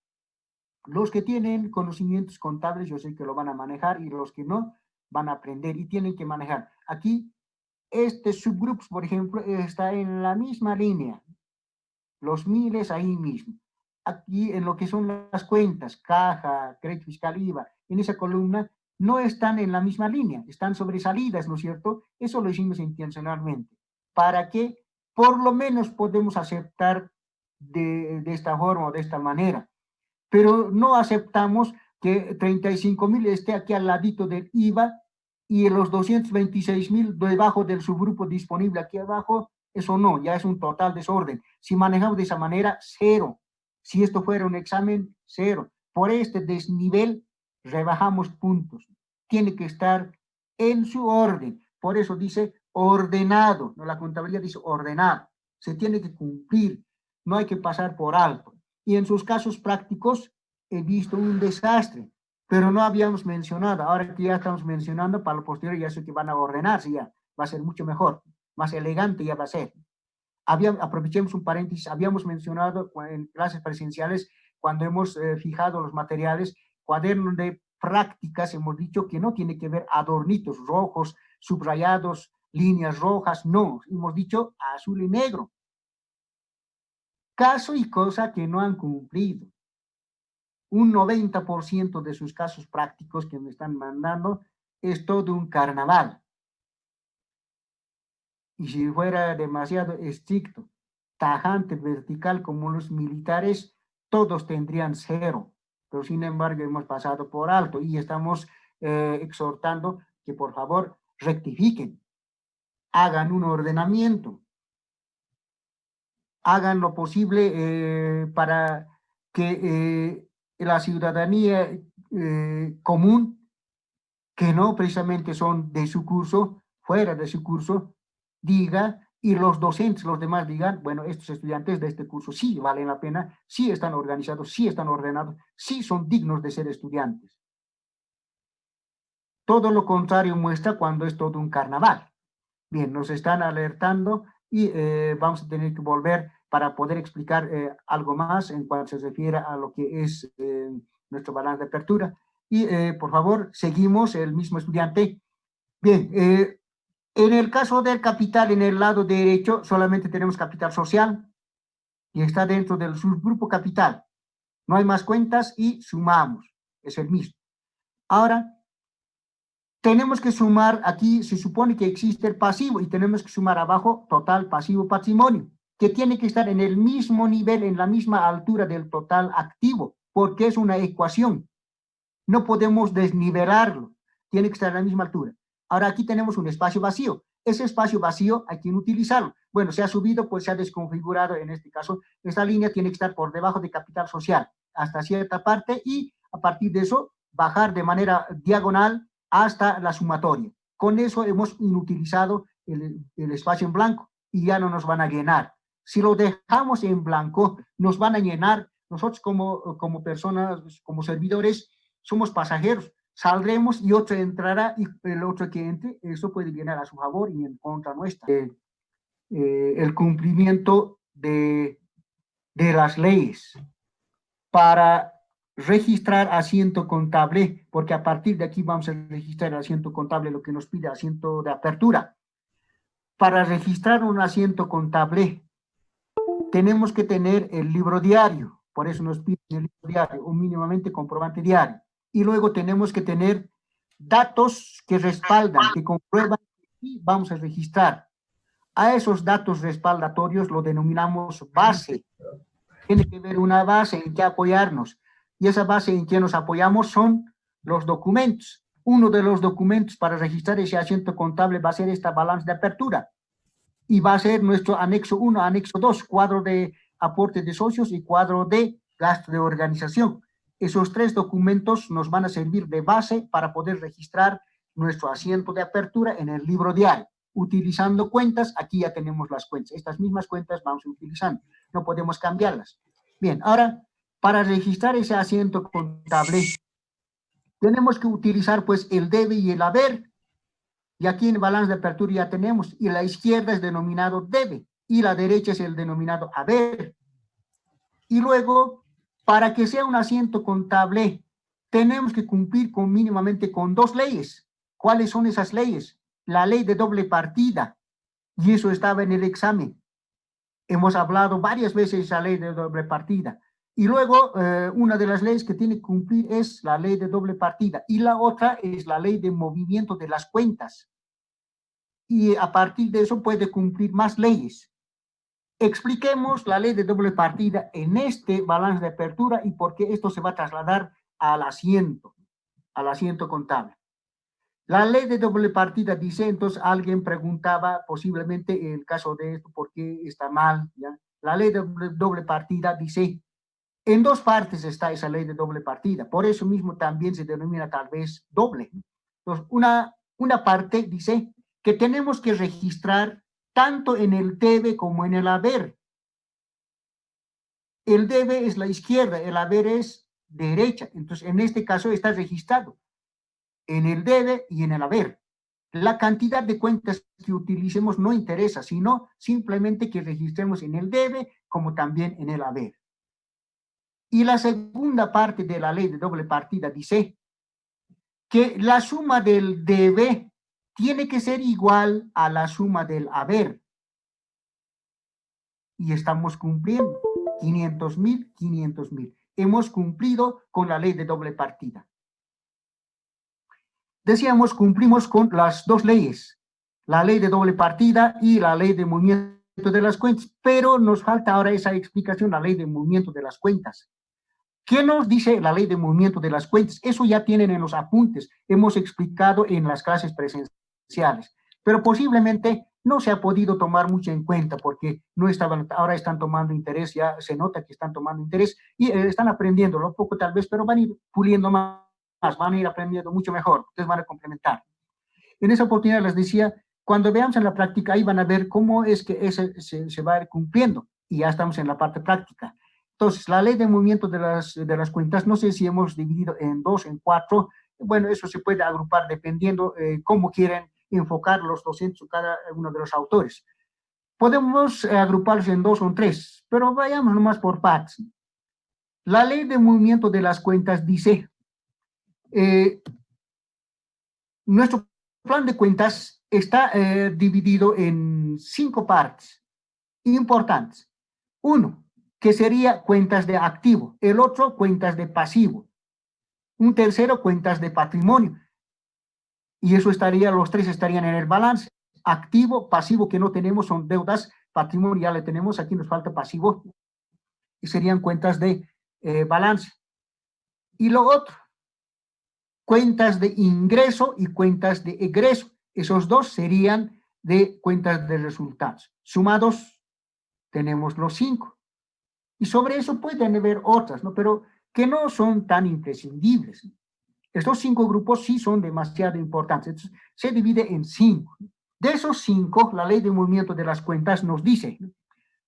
los que tienen conocimientos contables, yo sé que lo van a manejar, y los que no, van a aprender y tienen que manejar. Aquí, este subgrupos, por ejemplo, está en la misma línea, los miles ahí mismo. Aquí en lo que son las cuentas, caja, crédito fiscal, IVA, en esa columna, no están en la misma línea, están sobresalidas, ¿no es cierto? Eso lo hicimos intencionalmente, para que por lo menos podemos aceptar de esta forma o de esta manera. Pero no aceptamos que 35.000 esté aquí al ladito del IVA y los 226.000 debajo del subgrupo disponible aquí abajo, eso no, ya es un total desorden. Si manejamos de esa manera, cero. Si esto fuera un examen, cero. Por este desnivel, rebajamos puntos. Tiene que estar en su orden. Por eso dice ordenado, no, la contabilidad dice ordenado. Se tiene que cumplir, no hay que pasar por alto. Y en sus casos prácticos he visto un desastre, pero no habíamos mencionado. Ahora que ya estamos mencionando, para lo posterior ya sé que van a ordenarse ya, va a ser mucho mejor, más elegante ya va a ser. Aprovechemos un paréntesis, habíamos mencionado en clases presenciales, cuando hemos fijado los materiales, cuadernos de prácticas, hemos dicho que no tiene que ver adornitos rojos, subrayados, líneas rojas, no, hemos dicho azul y negro. Caso y cosa que no han cumplido. Un 90% de sus casos prácticos que me están mandando es todo un carnaval. Y si fuera demasiado estricto, tajante, vertical, como los militares, todos tendrían cero. Pero sin embargo hemos pasado por alto y estamos exhortando que por favor rectifiquen, hagan un ordenamiento, hagan lo posible para que la ciudadanía común, que no precisamente son de su curso, fuera de su curso, diga, y los docentes, los demás digan, bueno, estos estudiantes de este curso sí valen la pena, sí están organizados, sí están ordenados, sí son dignos de ser estudiantes. Todo lo contrario muestra cuando es todo un carnaval. Bien, nos están alertando y vamos a tener que volver para poder explicar algo más en cuanto se refiere a lo que es nuestro balance de apertura. Y por favor, seguimos el mismo estudiante. Bien, en el caso del capital, en el lado derecho, solamente tenemos capital social y está dentro del subgrupo capital. No hay más cuentas y sumamos, es el mismo. Ahora, tenemos que sumar, aquí se supone que existe el pasivo y tenemos que sumar abajo total, pasivo, patrimonio, que tiene que estar en el mismo nivel, en la misma altura del total activo, porque es una ecuación. No podemos desnivelarlo, tiene que estar a la misma altura. Ahora aquí tenemos un espacio vacío. Ese espacio vacío hay que utilizarlo. Bueno, se ha subido, pues se ha desconfigurado en este caso. Esta línea tiene que estar por debajo de capital social hasta cierta parte y a partir de eso bajar de manera diagonal hasta la sumatoria. Con eso hemos inutilizado el espacio en blanco y ya no nos van a llenar. Si lo dejamos en blanco, nos van a llenar. Nosotros como personas, como servidores, somos pasajeros. Saldremos y otro entrará y el otro que entre, eso puede llenar a su favor y en contra nuestra. El cumplimiento de las leyes para registrar asiento contable, porque a partir de aquí vamos a registrar el asiento contable, lo que nos pide asiento de apertura. Para registrar un asiento contable, tenemos que tener el libro diario, por eso nos pide el libro diario, un mínimamente comprobante diario. Y luego tenemos que tener datos que respaldan, que comprueban que vamos a registrar. A esos datos respaldatorios lo denominamos base. Tiene que haber una base en que apoyarnos. Y esa base en que nos apoyamos son los documentos. Uno de los documentos para registrar ese asiento contable va a ser esta balance de apertura. Y va a ser nuestro anexo 1, anexo 2, cuadro de aporte de socios y cuadro de gasto de organización. Esos tres documentos nos van a servir de base para poder registrar nuestro asiento de apertura en el libro diario. Utilizando cuentas, aquí ya tenemos las cuentas. Estas mismas cuentas vamos utilizando. No podemos cambiarlas. Bien, ahora, para registrar ese asiento contable, tenemos que utilizar pues el debe y el haber. Y aquí en el balance de apertura ya tenemos, y la izquierda es denominado debe, y la derecha es el denominado haber. Y luego, para que sea un asiento contable, tenemos que cumplir mínimamente con dos leyes. ¿Cuáles son esas leyes? La ley de doble partida Y eso estaba en el examen. Hemos hablado varias veces de esa ley de doble partida. Y luego, una de las leyes que tiene que cumplir es la ley de doble partida. Y la otra es la ley de movimiento de las cuentas. Y a partir de eso puede cumplir más leyes. Expliquemos la ley de doble partida en este balance de apertura y por qué esto se va a trasladar al asiento contable. La ley de doble partida dice, entonces alguien preguntaba posiblemente en el caso de esto, ¿por qué está mal? ¿Ya? La ley de doble partida dice, en dos partes está esa ley de doble partida, por eso mismo también se denomina tal vez doble. Entonces, una parte dice que tenemos que registrar tanto en el debe como en el haber. El debe es la izquierda, el haber es derecha, entonces en este caso está registrado en el debe y en el haber. La cantidad de cuentas que utilicemos no interesa, sino simplemente que registremos en el debe como también en el haber. Y la segunda parte de la ley de doble partida dice que la suma del debe tiene que ser igual a la suma del haber. Y estamos cumpliendo 500,000, 500,000. Hemos cumplido con la ley de doble partida. Decíamos, cumplimos con las dos leyes, la ley de doble partida y la ley de movimiento de las cuentas, pero nos falta ahora esa explicación, la ley de movimiento de las cuentas. ¿Qué nos dice la ley de movimiento de las cuentas? Eso ya tienen en los apuntes, hemos explicado en las clases presenciales, pero posiblemente no se ha podido tomar mucho en cuenta porque no estaban, ahora están tomando interés, ya se nota que están tomando interés y están aprendiendo lo poco tal vez, pero van a ir puliendo más, van a ir aprendiendo mucho mejor, ustedes van a complementar. En esa oportunidad les decía, cuando veamos en la práctica, ahí van a ver cómo es que ese se va a ir cumpliendo, y ya estamos en la parte práctica. Entonces, la ley de movimiento de las cuentas, no sé si hemos dividido en 2, en 4, bueno, eso se puede agrupar dependiendo cómo quieren enfocar los docentes o cada uno de los autores. Podemos agruparlos en 2 o en 3, pero vayamos nomás por partes. La ley de movimiento de las cuentas dice, nuestro plan de cuentas está dividido en 5 partes importantes. Uno, que sería cuentas de activo. El otro, cuentas de pasivo. Un tercero, cuentas de patrimonio. Y eso estaría, los tres estarían en el balance. Activo, pasivo que no tenemos son deudas, patrimonio ya le tenemos, aquí nos falta pasivo. Y serían cuentas de balance. Y lo otro, cuentas de ingreso y cuentas de egreso. Esos dos serían de cuentas de resultados. Sumados, tenemos los 5. Y sobre eso pueden haber otras, ¿no? Pero que no son tan imprescindibles. Estos 5 grupos sí son demasiado importantes. Entonces, se divide en 5. De esos 5, la ley de movimiento de las cuentas nos dice,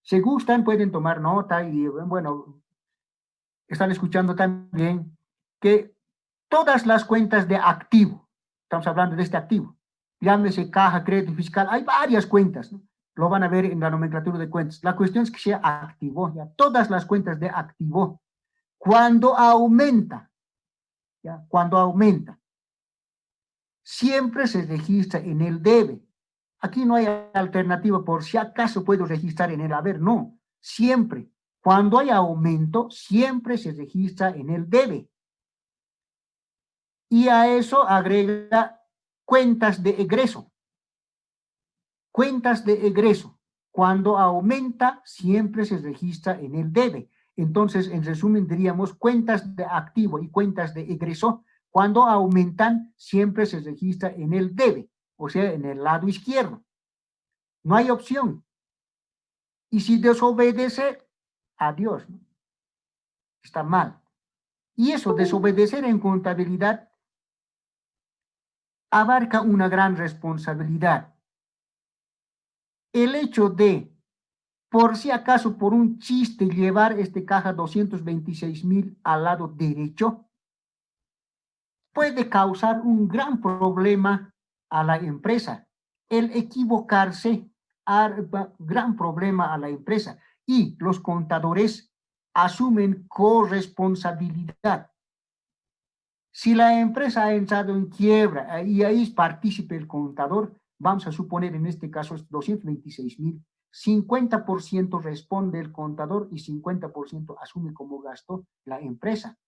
si gustan pueden tomar nota y, bueno, están escuchando también que todas las cuentas de activo, estamos hablando de este activo, llámese caja, crédito fiscal, hay varias cuentas, ¿no? Lo van a ver en la nomenclatura de cuentas. La cuestión es que sea activo, ¿ya? Todas las cuentas de activo, cuando aumenta, ¿ya? Cuando aumenta, siempre se registra en el debe. Aquí no hay alternativa, por si acaso puedo registrar en el haber, no, siempre. Cuando hay aumento, siempre se registra en el debe. Y a eso agrega cuentas de egreso. Cuentas de egreso. Cuando aumenta, siempre se registra en el debe. Entonces, en resumen, diríamos cuentas de activo y cuentas de egreso. Cuando aumentan, siempre se registra en el debe, o sea, en el lado izquierdo. No hay opción. Y si desobedece, adiós. Está mal. Y eso, desobedecer en contabilidad, abarca una gran responsabilidad. El hecho de, por si acaso, por un chiste, llevar este caja 226,000 al lado derecho, puede causar un gran problema a la empresa. El equivocarse hará gran problema a la empresa y los contadores asumen corresponsabilidad. Si la empresa ha entrado en quiebra y ahí es partícipe el contador, vamos a suponer en este caso es 226,000, 50% responde el contador y 50% asume como gasto la empresa.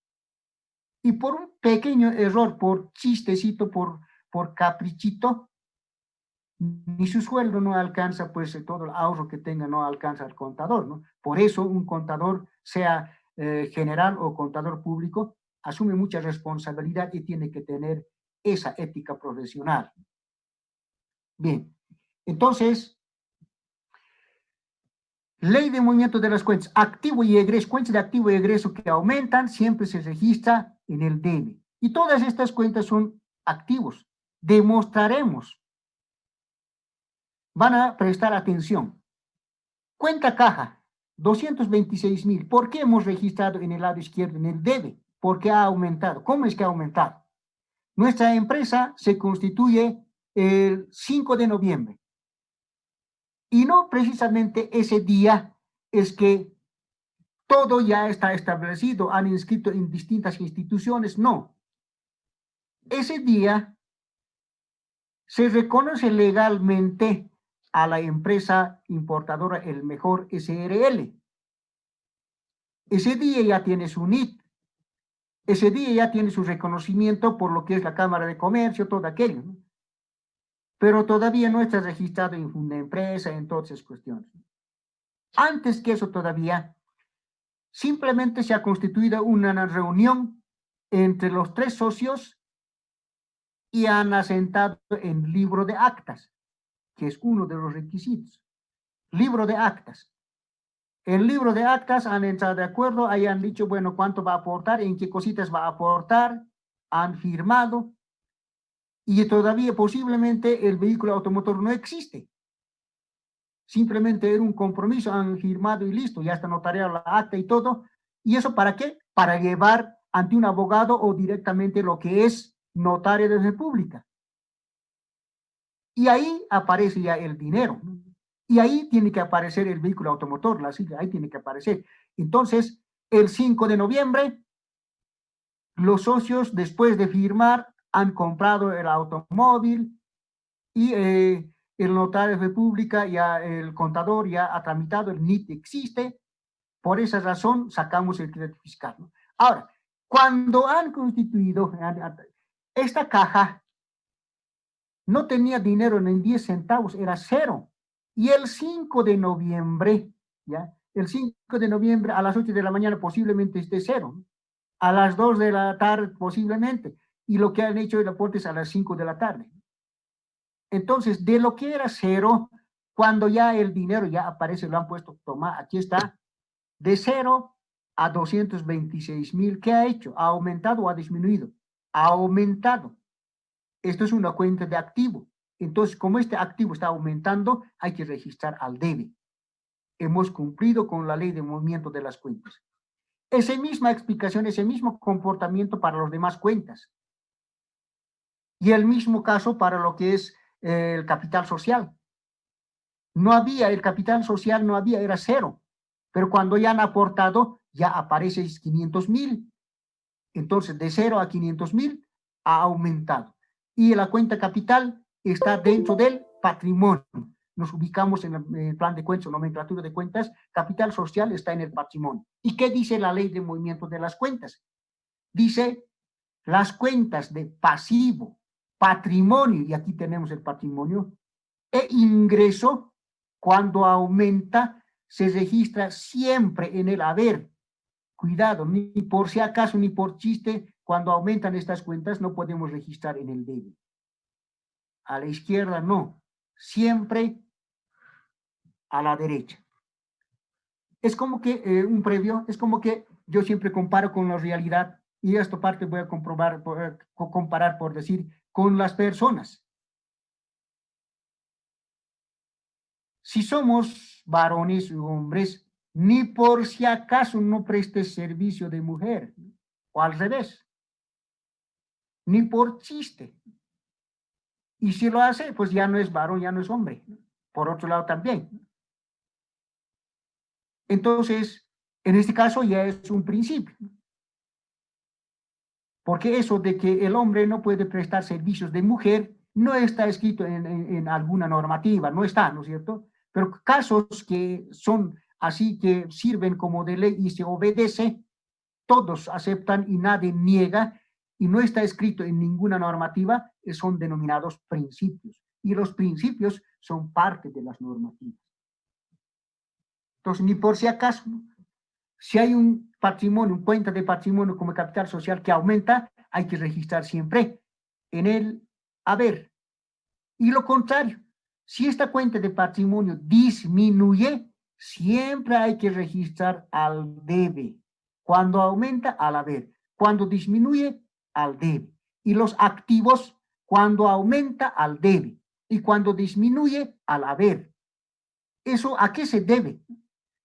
Y por un pequeño error, por chistecito, por caprichito, ni su sueldo no alcanza, pues todo el ahorro que tenga no alcanza al contador, ¿no? Por eso un contador, sea general o contador público, asume mucha responsabilidad y tiene que tener esa ética profesional. Bien, entonces, ley de movimiento de las cuentas, activo y egreso, cuentas de activo y egreso que aumentan, siempre se registra en el DEBE. Y todas estas cuentas son activos. Demostraremos. Van a prestar atención. Cuenta caja, 226,000. ¿Por qué hemos registrado en el lado izquierdo en el DEBE? Porque ha aumentado. ¿Cómo es que ha aumentado? Nuestra empresa se constituye el 5 de noviembre. Y no precisamente ese día es que todo ya está establecido, han inscrito en distintas instituciones, no. Ese día se reconoce legalmente a la empresa importadora El Mejor SRL. Ese día ya tiene su NIT, ese día ya tiene su reconocimiento por lo que es la Cámara de Comercio, todo aquello, ¿no? Pero todavía no está registrado en una empresa, en todas esas cuestiones. Antes que eso todavía, simplemente se ha constituido una reunión entre los 3 socios y han asentado en libro de actas, que es uno de los requisitos. Libro de actas. El libro de actas han entrado de acuerdo, ahí han dicho, bueno, cuánto va a aportar, en qué cositas va a aportar, han firmado, y todavía posiblemente el vehículo automotor no existe. Simplemente era un compromiso, han firmado y listo, ya está notariado la acta y todo. ¿Y eso para qué? Para llevar ante un abogado o directamente lo que es notario de república. Y ahí aparece ya el dinero. Y ahí tiene que aparecer el vehículo automotor, la sigla, ahí tiene que aparecer. Entonces, el 5 de noviembre, los socios, después de firmar, han comprado el automóvil y el notario de república, ya el contador ya ha tramitado, el NIT existe. Por esa razón, sacamos el crédito fiscal, ¿no? Ahora, cuando han constituido esta caja, no tenía dinero ni 10 centavos, era cero. Y el 5 de noviembre, ¿ya? El 5 de noviembre a las 8 de la mañana posiblemente esté cero, ¿no? A las 2 de la tarde posiblemente. Y lo que han hecho el aporte es a las 5 de la tarde. Entonces, de lo que era cero, cuando ya el dinero ya aparece, lo han puesto, toma, aquí está, de 0 a 226,000, ¿qué ha hecho? ¿Ha aumentado o ha disminuido? Ha aumentado. Esto es una cuenta de activo. Entonces, como este activo está aumentando, hay que registrar al DEBE. Hemos cumplido con la ley de movimiento de las cuentas. Esa misma explicación, ese mismo comportamiento para las demás cuentas. Y el mismo caso para lo que es el capital social. No había, el capital social no había, era cero. Pero cuando ya han aportado, ya aparece 500,000. Entonces, de 0 a 500,000 ha aumentado. Y la cuenta capital está dentro del patrimonio. Nos ubicamos en el plan de cuentas, nomenclatura de cuentas, capital social está en el patrimonio. ¿Y qué dice la ley de movimiento de las cuentas? Dice, las cuentas de pasivo, patrimonio, y aquí tenemos el patrimonio, e ingreso, cuando aumenta, se registra siempre en el haber. Cuidado, ni por si acaso, ni por chiste, cuando aumentan estas cuentas no podemos registrar en el debe. A la izquierda no, siempre a la derecha. Es como que un previo, es como que yo siempre comparo con la realidad y esta parte voy a comparar por decir con las personas. Si somos varones u hombres, ni por si acaso no prestes servicio de mujer, o al revés, ni por chiste. Y si lo hace, pues ya no es varón, ya no es hombre. Por otro lado también. Entonces, en este caso ya es un principio. Porque eso de que el hombre no puede prestar servicios de mujer no está escrito en alguna normativa, no está, ¿no es cierto? Pero casos que son así, que sirven como de ley y se obedece, todos aceptan y nadie niega, y no está escrito en ninguna normativa, son denominados principios. Y los principios son parte de las normativas. Entonces, ni por si acaso, ¿no? Si hay un patrimonio, un cuenta de patrimonio como capital social que aumenta, hay que registrar siempre en el haber. Y lo contrario, si esta cuenta de patrimonio disminuye, siempre hay que registrar al debe. Cuando aumenta, al haber. Cuando disminuye, al debe. Y los activos, cuando aumenta, al debe. Y cuando disminuye, al haber. ¿Eso a qué se debe?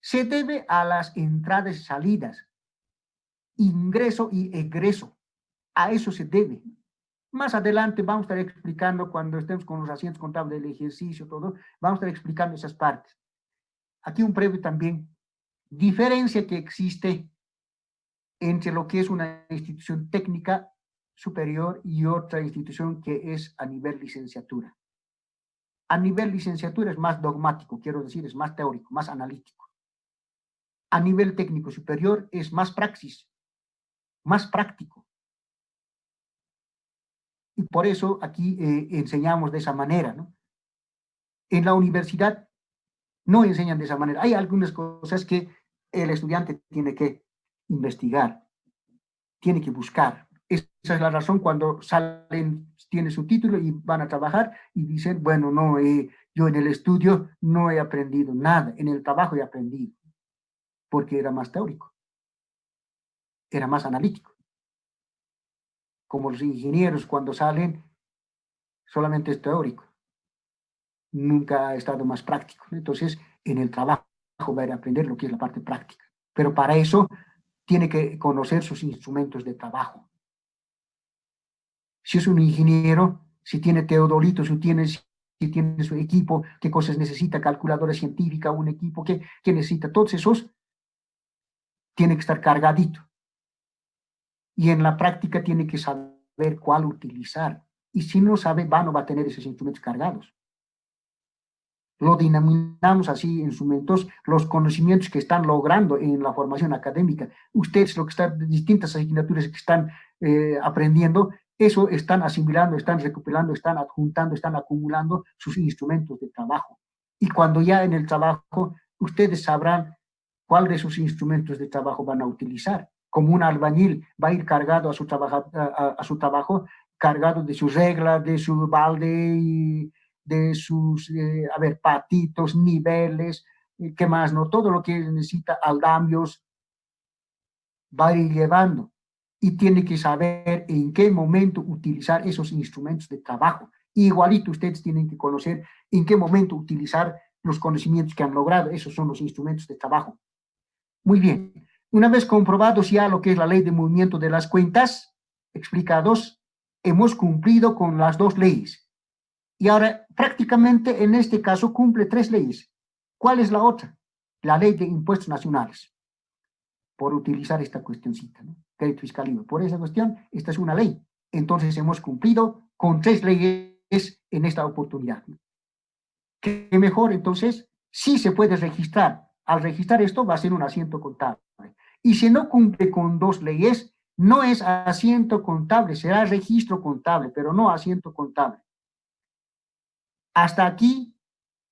Se debe a las entradas y salidas, ingreso y egreso. A eso se debe. Más adelante vamos a estar explicando, cuando estemos con los asientos contables del ejercicio, todo, vamos a estar explicando esas partes. Aquí un previo también. Diferencia que existe entre lo que es una institución técnica superior y otra institución que es a nivel licenciatura. A nivel licenciatura es más dogmático, quiero decir, es más teórico, más analítico. A nivel técnico superior es más praxis, más práctico. Y por eso aquí enseñamos de esa manera, ¿no? En la universidad no enseñan de esa manera. Hay algunas cosas que el estudiante tiene que investigar, tiene que buscar. Esa es la razón cuando salen, tienen su título y van a trabajar y dicen, bueno, no, yo en el estudio no he aprendido nada, en el trabajo he aprendido, porque era más teórico, era más analítico. Como los ingenieros cuando salen, solamente es teórico, nunca ha estado más práctico. Entonces, en el trabajo va a ir a aprender lo que es la parte práctica. Pero para eso tiene que conocer sus instrumentos de trabajo. Si es un ingeniero, si tiene teodolitos, si tiene su equipo, qué cosas necesita, calculadora científica, un equipo, qué necesita, todos esos tiene que estar cargadito. Y en la práctica tiene que saber cuál utilizar. Y si no sabe, no va a tener esos instrumentos cargados. Lo denominamos así instrumentos, los conocimientos que están logrando en la formación académica. Ustedes, lo que están, distintas asignaturas que están aprendiendo, eso están asimilando, están recuperando, están adjuntando, están acumulando sus instrumentos de trabajo. Y cuando ya en el trabajo, ustedes sabrán cuál de sus instrumentos de trabajo van a utilizar. Como un albañil va a ir cargado a su trabajo, cargado de sus reglas, de su balde y de sus, patitos, niveles, ¿qué más? ¿No? Todo lo que necesita, aldamios, va a ir llevando. Y tiene que saber en qué momento utilizar esos instrumentos de trabajo. Igualito ustedes tienen que conocer en qué momento utilizar los conocimientos que han logrado. Esos son los instrumentos de trabajo. Muy bien. Una vez comprobados ya lo que es la ley de movimiento de las cuentas, explicados, hemos cumplido con las dos leyes. Y ahora, prácticamente en este caso, cumple tres leyes. ¿Cuál es la otra? La ley de impuestos nacionales. Por utilizar esta cuestioncita, ¿no? Crédito fiscal IVA. Por esa cuestión, esta es una ley. Entonces, hemos cumplido con tres leyes en esta oportunidad, ¿no? ¿Qué mejor? Entonces, sí se puede registrar. Al registrar esto, va a ser un asiento contable. Y si no cumple con dos leyes, no es asiento contable, será registro contable, pero no asiento contable. Hasta aquí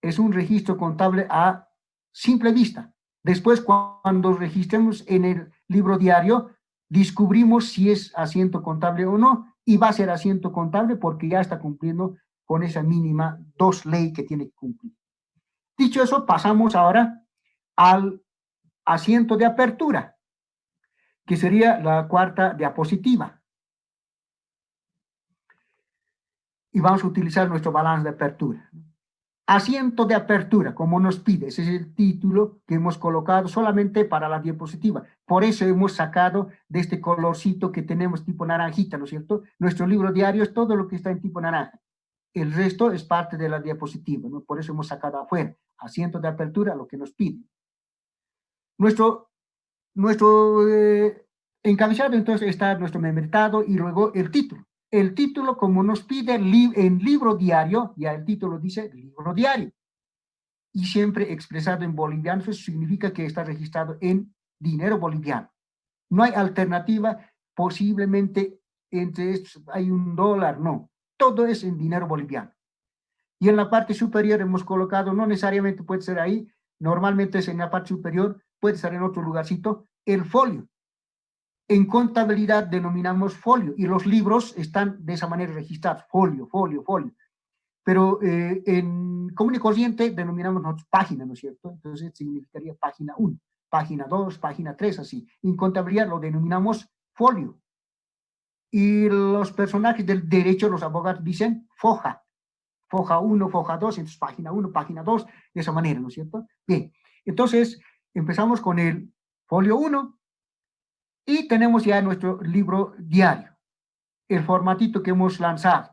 es un registro contable a simple vista. Después, cuando registremos en el libro diario, descubrimos si es asiento contable o no, y va a ser asiento contable porque ya está cumpliendo con esa mínima dos leyes que tiene que cumplir. Dicho eso, pasamos ahora al asiento de apertura, que sería la cuarta diapositiva. Y vamos a utilizar nuestro balance de apertura. Asiento de apertura, como nos pide, ese es el título que hemos colocado solamente para la diapositiva. Por eso hemos sacado de este colorcito que tenemos tipo naranjita, ¿no es cierto? Nuestro libro diario es todo lo que está en tipo naranja. El resto es parte de la diapositiva, ¿no? Por eso hemos sacado afuera. Asiento de apertura, lo que nos pide. Nuestro encabezado, entonces, está nuestro membretado y luego el título. el título, como nos pide en libro diario, ya el título dice libro diario. Y siempre expresado en boliviano, eso significa que está registrado en dinero boliviano. No hay alternativa, posiblemente entre estos hay $1, no. Todo es en dinero boliviano. Y en la parte superior hemos colocado, no necesariamente puede ser ahí, normalmente es en la parte superior, puede ser en otro lugarcito, el folio. En contabilidad denominamos folio y los libros están de esa manera registrados, folio, folio, folio. Pero en común y corriente denominamos nosotros página, ¿no es cierto? Entonces significaría página 1, página 2, página 3, así. En contabilidad lo denominamos folio. Y los personajes del derecho, los abogados dicen foja. Foja 1, foja 2, entonces página 1, página 2, de esa manera, ¿no es cierto? Bien, entonces empezamos con el folio 1 y tenemos ya nuestro libro diario, el formatito que hemos lanzado,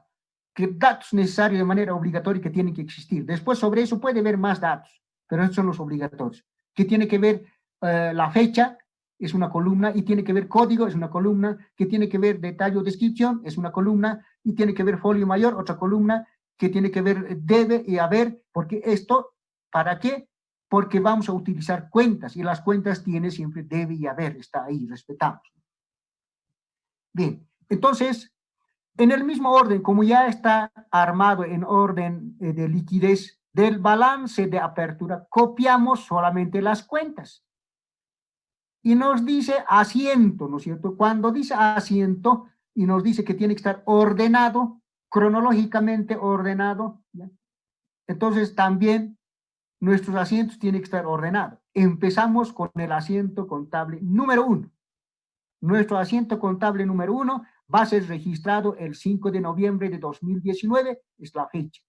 que datos necesarios de manera obligatoria que tienen que existir. Después sobre eso puede haber más datos, pero estos son los obligatorios. Que tiene que ver la fecha, es una columna, y tiene que ver código, es una columna, que tiene que ver detalle o descripción, es una columna, y tiene que ver folio mayor, otra columna, que tiene que ver debe y haber, porque esto, ¿para qué? Porque vamos a utilizar cuentas, y las cuentas tiene siempre debe y haber, está ahí, respetamos. Bien, entonces, en el mismo orden, como ya está armado en orden de liquidez del balance de apertura, copiamos solamente las cuentas. Y nos dice asiento, ¿no es cierto? Cuando dice asiento y nos dice que tiene que estar ordenado, cronológicamente ordenado, ¿ya? Entonces también nuestros asientos tienen que estar ordenados. Empezamos con el asiento contable número 1. Nuestro asiento contable número 1 va a ser registrado el 5 de noviembre de 2019, es la fecha.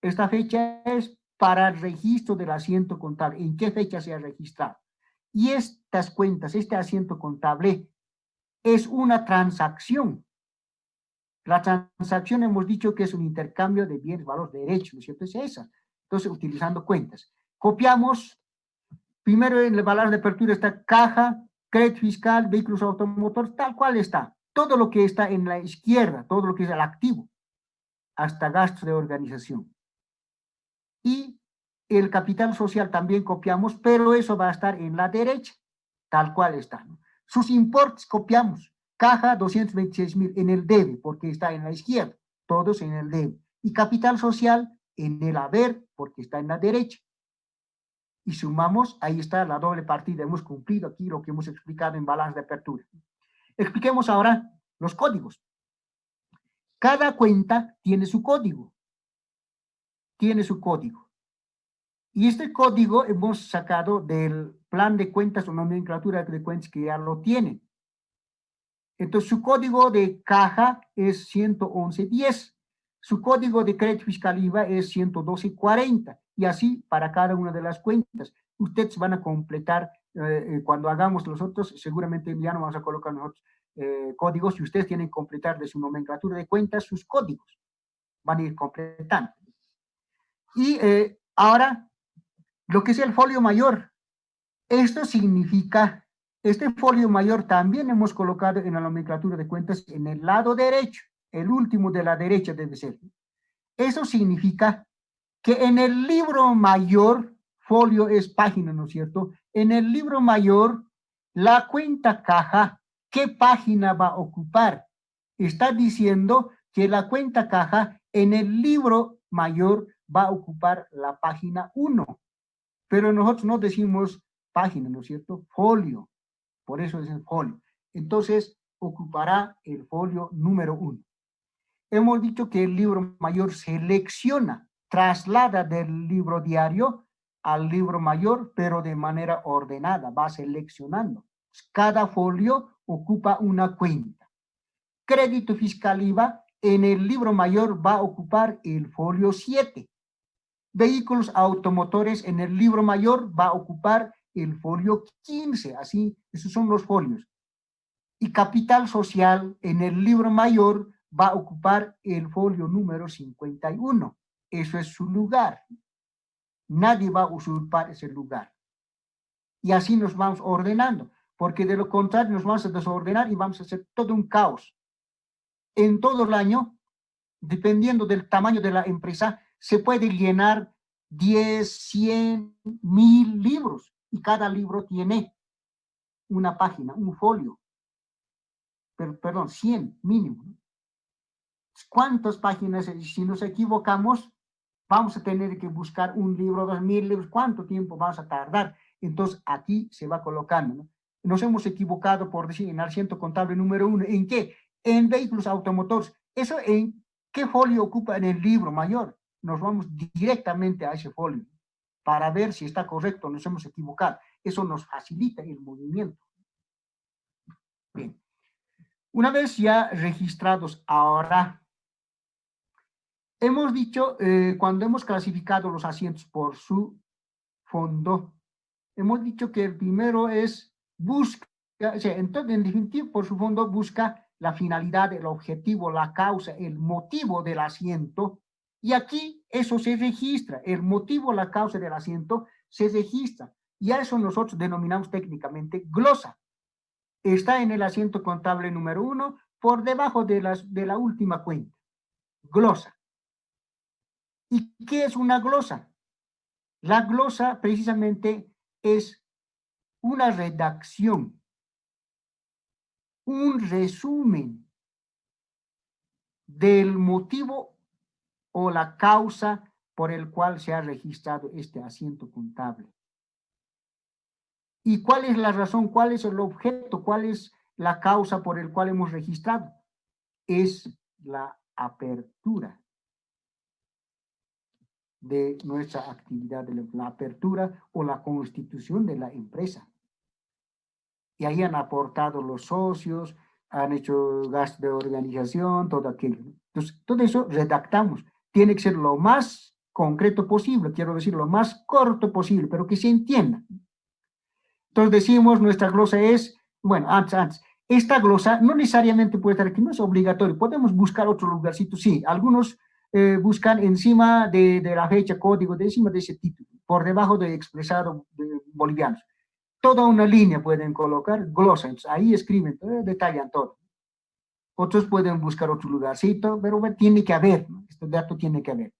Esta fecha es para el registro del asiento contable. ¿En qué fecha se ha registrado? Y estas cuentas, este asiento contable, es una transacción. La transacción hemos dicho que es un intercambio de bienes, valores, derechos, ¿no es cierto? Es esa. Entonces, utilizando cuentas. Copiamos, primero en el balance de apertura está caja, crédito fiscal, vehículos automotores, tal cual está. Todo lo que está en la izquierda, todo lo que es el activo, hasta gastos de organización. Y el capital social también copiamos, pero eso va a estar en la derecha, tal cual está, ¿no? Sus importes copiamos, caja 226,000 en el debe, porque está en la izquierda, todos en el debe. Y capital social en el haber, porque está en la derecha. Y sumamos, ahí está la doble partida, hemos cumplido aquí lo que hemos explicado en balance de apertura. Expliquemos ahora los códigos. Cada cuenta tiene su código. Tiene su código. Y este código hemos sacado del plan de cuentas o nomenclatura de cuentas que ya lo tienen. Entonces, su código de caja es 11110. Su código de crédito fiscal IVA es 11240. Y así para cada una de las cuentas. Ustedes van a completar, cuando hagamos los otros, seguramente ya no vamos a colocar nosotros códigos, y ustedes tienen que completar de su nomenclatura de cuentas sus códigos. Van a ir completando. Y ahora, lo que es el folio mayor. Esto significa, este folio mayor también hemos colocado en la nomenclatura de cuentas en el lado derecho, el último de la derecha debe ser. Eso significa que en el libro mayor, folio es página, ¿no es cierto? En el libro mayor, la cuenta caja, ¿qué página va a ocupar? Está diciendo que la cuenta caja en el libro mayor va a ocupar la página 1. Pero nosotros no decimos página, ¿no es cierto? Folio. Por eso es el folio. Entonces, ocupará el folio número 1. Hemos dicho que el libro mayor selecciona, traslada del libro diario al libro mayor, pero de manera ordenada, va seleccionando. Cada folio ocupa una cuenta. Crédito fiscal IVA en el libro mayor va a ocupar el folio 7. Vehículos automotores en el libro mayor va a ocupar el folio 15, así, esos son los folios. Y capital social en el libro mayor va a ocupar el folio número 51. Eso es su lugar. Nadie va a usurpar ese lugar. Y así nos vamos ordenando, porque de lo contrario nos vamos a desordenar y vamos a hacer todo un caos. en todo el año, dependiendo del tamaño de la empresa, se puede llenar 10, 100, 1000 libros. Y cada libro tiene una página, un folio. Perdón, 100 mínimo. ¿Cuántas páginas? Si nos equivocamos, vamos a tener que buscar un libro, 2000 libros. ¿Cuánto tiempo vamos a tardar? Entonces, aquí se va colocando, ¿no? Nos hemos equivocado, por decir, en el asiento contable número 1. ¿En qué? En vehículos automotores. ¿Eso en qué folio ocupa en el libro mayor? Nos vamos directamente a ese folio para ver si está correcto, nos hemos equivocado. Eso nos facilita el movimiento. Bien. Una vez ya registrados, ahora hemos dicho, cuando hemos clasificado los asientos por su fondo, hemos dicho que el primero es busca, o sea, entonces, en definitiva, por su fondo busca la finalidad, el objetivo, la causa, el motivo del asiento, y aquí eso se registra, el motivo, la causa del asiento se registra, y a eso nosotros denominamos técnicamente glosa. Está en el asiento contable número 1, por debajo de la última cuenta, glosa. ¿Y qué es una glosa? La glosa precisamente es una redacción, un resumen del motivo o la causa por el cual se ha registrado este asiento contable. ¿Y cuál es la razón? ¿Cuál es el objeto? ¿Cuál es la causa por el cual hemos registrado? Es la apertura de nuestra actividad, de la apertura o la constitución de la empresa. Y ahí han aportado los socios, han hecho gasto de organización, todo aquello. Entonces, todo eso redactamos. Tiene que ser lo más concreto posible, quiero decir, lo más corto posible, pero que se entienda. Entonces decimos, nuestra glosa es, bueno, antes, esta glosa no necesariamente puede estar aquí, no es obligatorio, podemos buscar otro lugarcito, sí, algunos buscan encima de la fecha, código, de encima de ese título, por debajo de expresado de bolivianos. Toda una línea pueden colocar, glosa, entonces ahí escriben, detallan todo. Otros pueden buscar otro lugarcito, pero tiene que haber, ¿no? Este dato tiene que haber.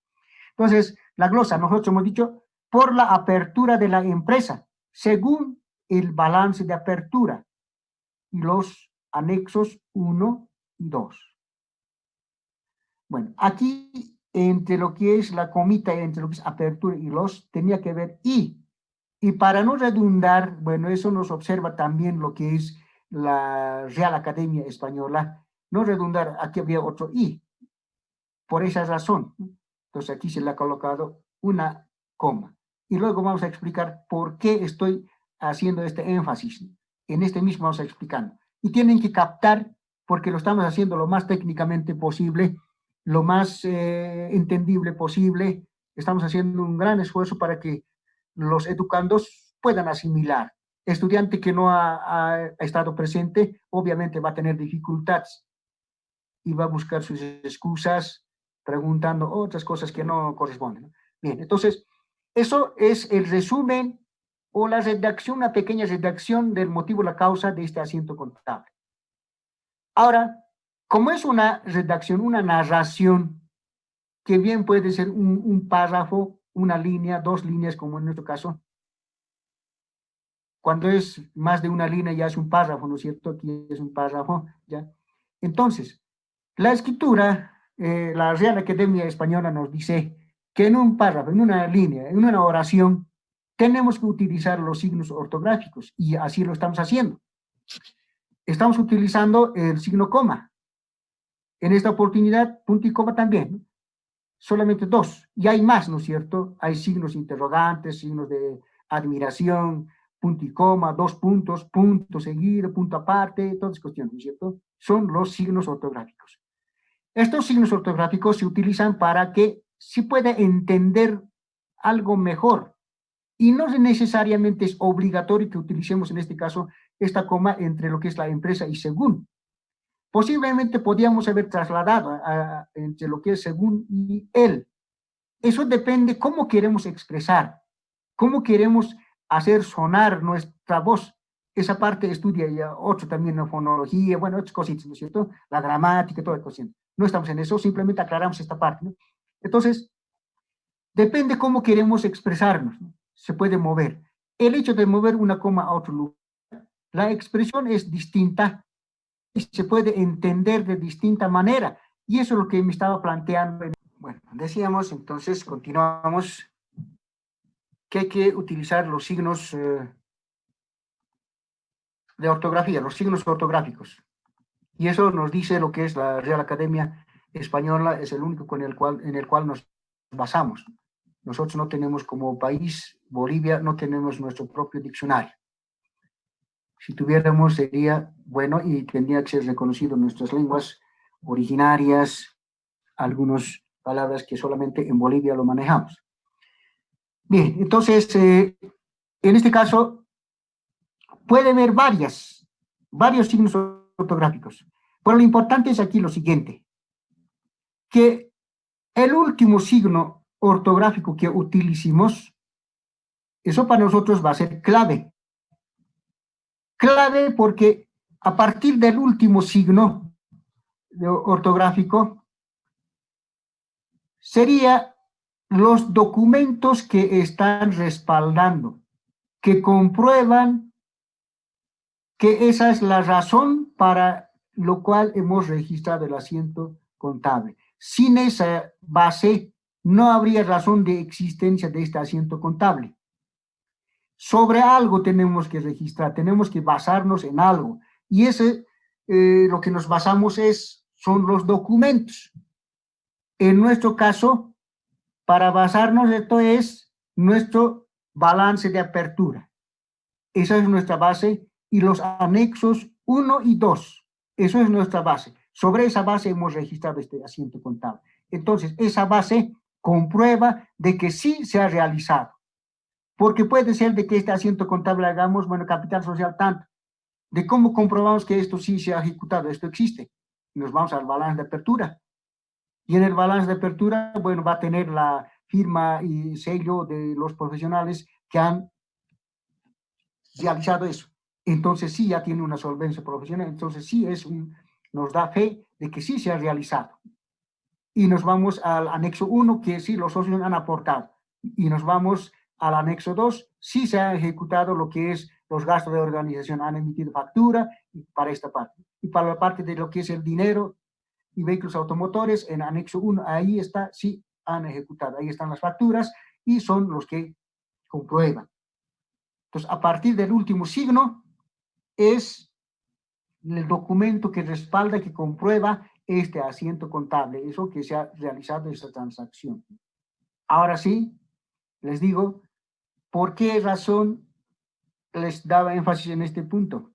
Entonces, la glosa, nosotros hemos dicho, por la apertura de la empresa, según el balance de apertura y los anexos 1 y 2. Bueno, aquí entre lo que es la comita, entre lo que es apertura y los, tenía que ver y. Y para no redundar, bueno, eso nos observa también lo que es la Real Academia Española, no redundar, aquí había otro i, por esa razón. Entonces aquí se le ha colocado una coma. Y luego vamos a explicar por qué estoy haciendo este énfasis. En este mismo vamos a explicar. Y tienen que captar, porque lo estamos haciendo lo más técnicamente posible, lo más entendible posible. Estamos haciendo un gran esfuerzo para que los educandos puedan asimilar. Estudiante que no ha estado presente, obviamente va a tener dificultades y va a buscar sus excusas preguntando otras cosas que no corresponden. Bien, entonces, eso es el resumen o la redacción, una pequeña redacción del motivo, la causa de este asiento contable. Ahora, como es una redacción, una narración, que bien puede ser un párrafo, una línea, 2 líneas, como en nuestro caso. Cuando es más de una línea ya es un párrafo, ¿no es cierto? Aquí es un párrafo, ¿ya? Entonces, la escritura, la Real Academia Española nos dice que en un párrafo, en una línea, en una oración, tenemos que utilizar los signos ortográficos y así lo estamos haciendo. Estamos utilizando el signo coma. En esta oportunidad, punto y coma también, ¿no? Solamente 2. Y hay más, ¿no es cierto? Hay signos interrogantes, signos de admiración, punto y coma, 2 puntos, punto seguido, punto aparte, todas cuestiones, ¿no es cierto? Son los signos ortográficos. Estos signos ortográficos se utilizan para que se pueda entender algo mejor y no necesariamente es obligatorio que utilicemos en este caso esta coma entre lo que es la empresa y según. Posiblemente podíamos haber trasladado entre lo que es según y él. Eso depende cómo queremos expresar, cómo queremos hacer sonar nuestra voz. esa parte estudia ya otro también, la fonología, bueno, otras cositas, ¿no es cierto? La gramática, toda la cosa. No estamos en eso, simplemente aclaramos esta parte, ¿no? Entonces, depende cómo queremos expresarnos, ¿no? Se puede mover. El hecho de mover una coma a otro lugar, la expresión es distinta y se puede entender de distinta manera. Y eso es lo que me estaba planteando. Bueno, decíamos, entonces, continuamos, que hay que utilizar los signos de ortografía, los signos ortográficos. Y eso nos dice lo que es la Real Academia Española, es el único en el cual nos basamos. Nosotros no tenemos como país, Bolivia, no tenemos nuestro propio diccionario. Si tuviéramos sería bueno y tendría que ser reconocido en nuestras lenguas originarias, algunas palabras que solamente en Bolivia lo manejamos. Bien, entonces, en este caso, puede haber varios signos ortográficos. Pero lo importante es aquí lo siguiente, que el último signo ortográfico que utilicemos, eso para nosotros va a ser clave. Clave porque a partir del último signo ortográfico sería los documentos que están respaldando, que comprueban que esa es la razón para lo cual hemos registrado el asiento contable. Sin esa base no habría razón de existencia de este asiento contable. Sobre algo tenemos que registrar, tenemos que basarnos en algo. Y lo que nos basamos son los documentos. En nuestro caso, para basarnos, esto es nuestro balance de apertura. Esa es nuestra base y los anexos 1 y 2. Eso es nuestra base. Sobre esa base hemos registrado este asiento contable. Entonces, esa base comprueba de que sí se ha realizado. Porque puede ser de que este asiento contable hagamos, bueno, capital social tanto. De cómo comprobamos que esto sí se ha ejecutado, esto existe. Nos vamos al balance de apertura. Y en el balance de apertura, bueno, va a tener la firma y sello de los profesionales que han realizado eso. Entonces sí ya tiene una solvencia profesional, entonces sí nos da fe de que sí se ha realizado. Y nos vamos al anexo 1, que sí los socios han aportado. Y nos vamos al anexo 2, sí se ha ejecutado lo que es los gastos de organización, han emitido factura para esta parte. Y para la parte de lo que es el dinero y vehículos automotores, en anexo 1, ahí está, sí han ejecutado, ahí están las facturas y son los que comprueban. Entonces, a partir del último signo es el documento que respalda, que comprueba este asiento contable, eso que se ha realizado esa transacción. Ahora sí, les digo, ¿por qué razón les daba énfasis en este punto?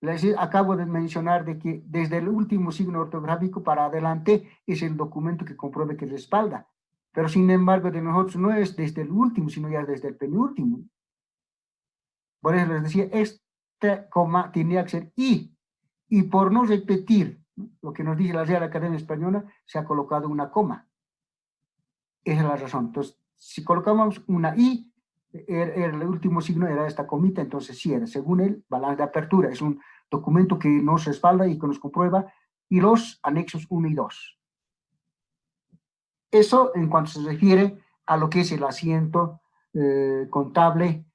Les acabo de mencionar de que desde el último signo ortográfico para adelante es el documento que compruebe que respalda. Pero sin embargo, de nosotros no es desde el último, sino ya desde el penúltimo. Por eso les decía, esta coma tenía que ser I. Y por no repetir lo que nos dice la Real Academia Española, se ha colocado una coma. Esa es la razón. Entonces, si colocamos una I, el último signo era esta comita, entonces sí era, según el balance de apertura. Es un documento que nos respalda y que nos comprueba, y los anexos 1 y 2. Eso en cuanto se refiere a lo que es el asiento contable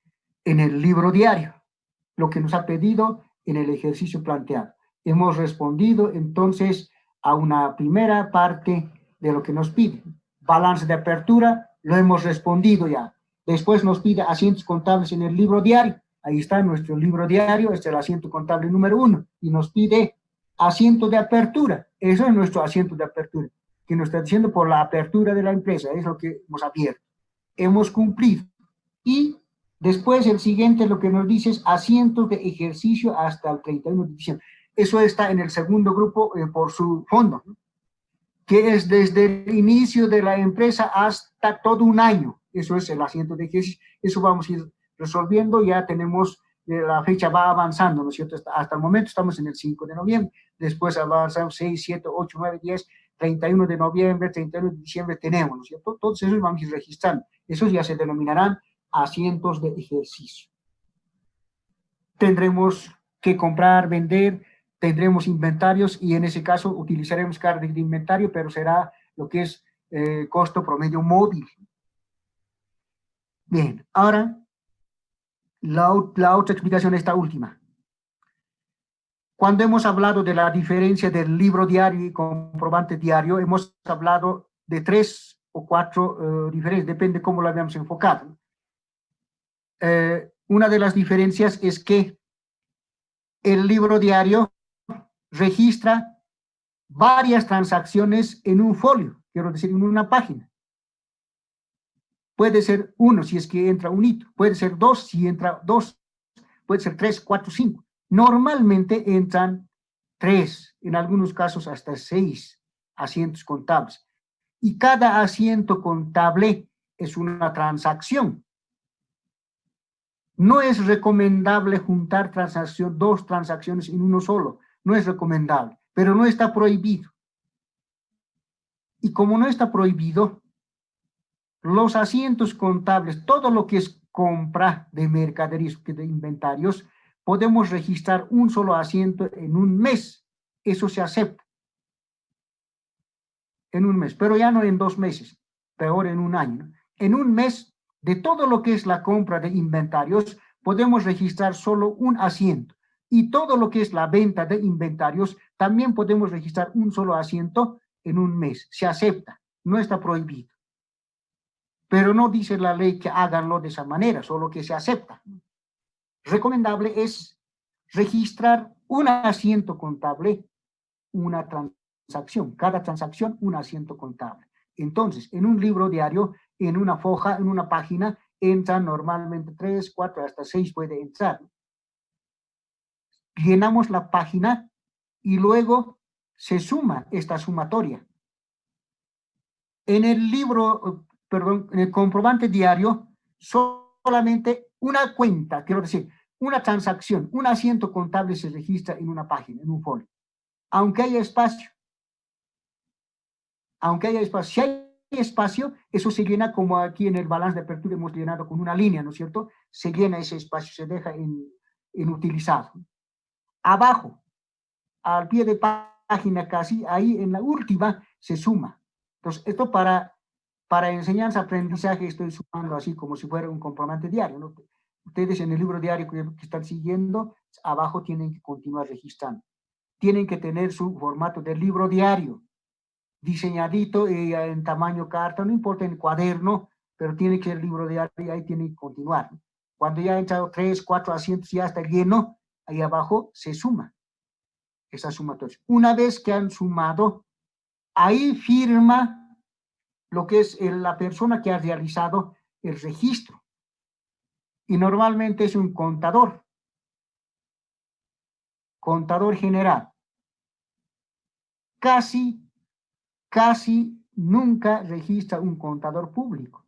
en el libro diario, lo que nos ha pedido en el ejercicio planteado. Hemos respondido entonces a una primera parte de lo que nos pide. Balance de apertura, lo hemos respondido ya. Después nos pide asientos contables en el libro diario. Ahí está nuestro libro diario, este es el asiento contable número 1. Y nos pide asiento de apertura. Eso es nuestro asiento de apertura, que nos está diciendo por la apertura de la empresa, es lo que hemos abierto. Hemos cumplido. Y después el siguiente lo que nos dice es asientos de ejercicio hasta el 31 de diciembre. Eso está en el segundo grupo por su fondo, ¿no? Que es desde el inicio de la empresa hasta todo un año. Eso es el asiento de ejercicio. Eso vamos a ir resolviendo. Ya tenemos, la fecha va avanzando, ¿no es cierto? Hasta el momento estamos en el 5 de noviembre. Después avanzamos 6, 7, 8, 9, 10, 31 de noviembre, 31 de diciembre tenemos, ¿no es cierto? Todos esos vamos a ir registrando. Esos ya se denominarán asientos de ejercicio. tendremos que comprar, vender, tendremos inventarios y en ese caso utilizaremos carga de inventario, pero será lo que es costo promedio móvil. Bien, ahora la otra explicación, esta última. Cuando hemos hablado de la diferencia del libro diario y comprobante diario, hemos hablado de 3 o 4 diferencias, depende cómo lo habíamos enfocado. Una de las diferencias es que el libro diario registra varias transacciones en un folio, quiero decir, en una página. Puede ser 1 si es que entra un hito, puede ser 2 si entra 2, puede ser 3, 4, 5. Normalmente entran 3, en algunos casos hasta 6 asientos contables. Y cada asiento contable es una transacción. No es recomendable juntar dos transacciones en uno solo. No es recomendable, pero no está prohibido. Y como no está prohibido, los asientos contables, todo lo que es compra de mercaderías, de inventarios, podemos registrar un solo asiento en un mes. Eso se acepta. En un mes, pero ya no en 2 meses, peor en un año. En un mes, de todo lo que es la compra de inventarios, podemos registrar solo un asiento. Y todo lo que es la venta de inventarios, también podemos registrar un solo asiento en un mes. Se acepta, no está prohibido. Pero no dice la ley que háganlo de esa manera, solo que se acepta. Recomendable es registrar un asiento contable, una transacción, cada transacción un asiento contable. Entonces, en un libro diario, en una foja, en una página, entran normalmente 3, 4, hasta 6 puede entrar. Llenamos la página y luego se suma esta sumatoria. En el libro, perdón, en el comprobante diario, solamente una cuenta, quiero decir, una transacción, un asiento contable se registra en una página, en un folio. Aunque haya espacio. Aunque haya espacio. Si hay espacio, eso se llena como aquí en el balance de apertura hemos llenado con una línea, ¿no es cierto? Se llena ese espacio, se deja inutilizado. Abajo, al pie de página casi, ahí en la última, se suma. Entonces, esto para enseñanza, aprendizaje, estoy sumando así como si fuera un comprobante diario, ¿no? Ustedes en el libro diario que están siguiendo, abajo tienen que continuar registrando. Tienen que tener su formato de libro diario, diseñadito en tamaño carta, no importa en cuaderno, pero tiene que ser libro diario y ahí tiene que continuar. Cuando ya ha entrado 3, 4 asientos, ya está lleno, ahí abajo se suma esa sumatoria. Una vez que han sumado, ahí firma lo que es la persona que ha realizado el registro. Y normalmente es un contador general. Casi nunca registra un contador público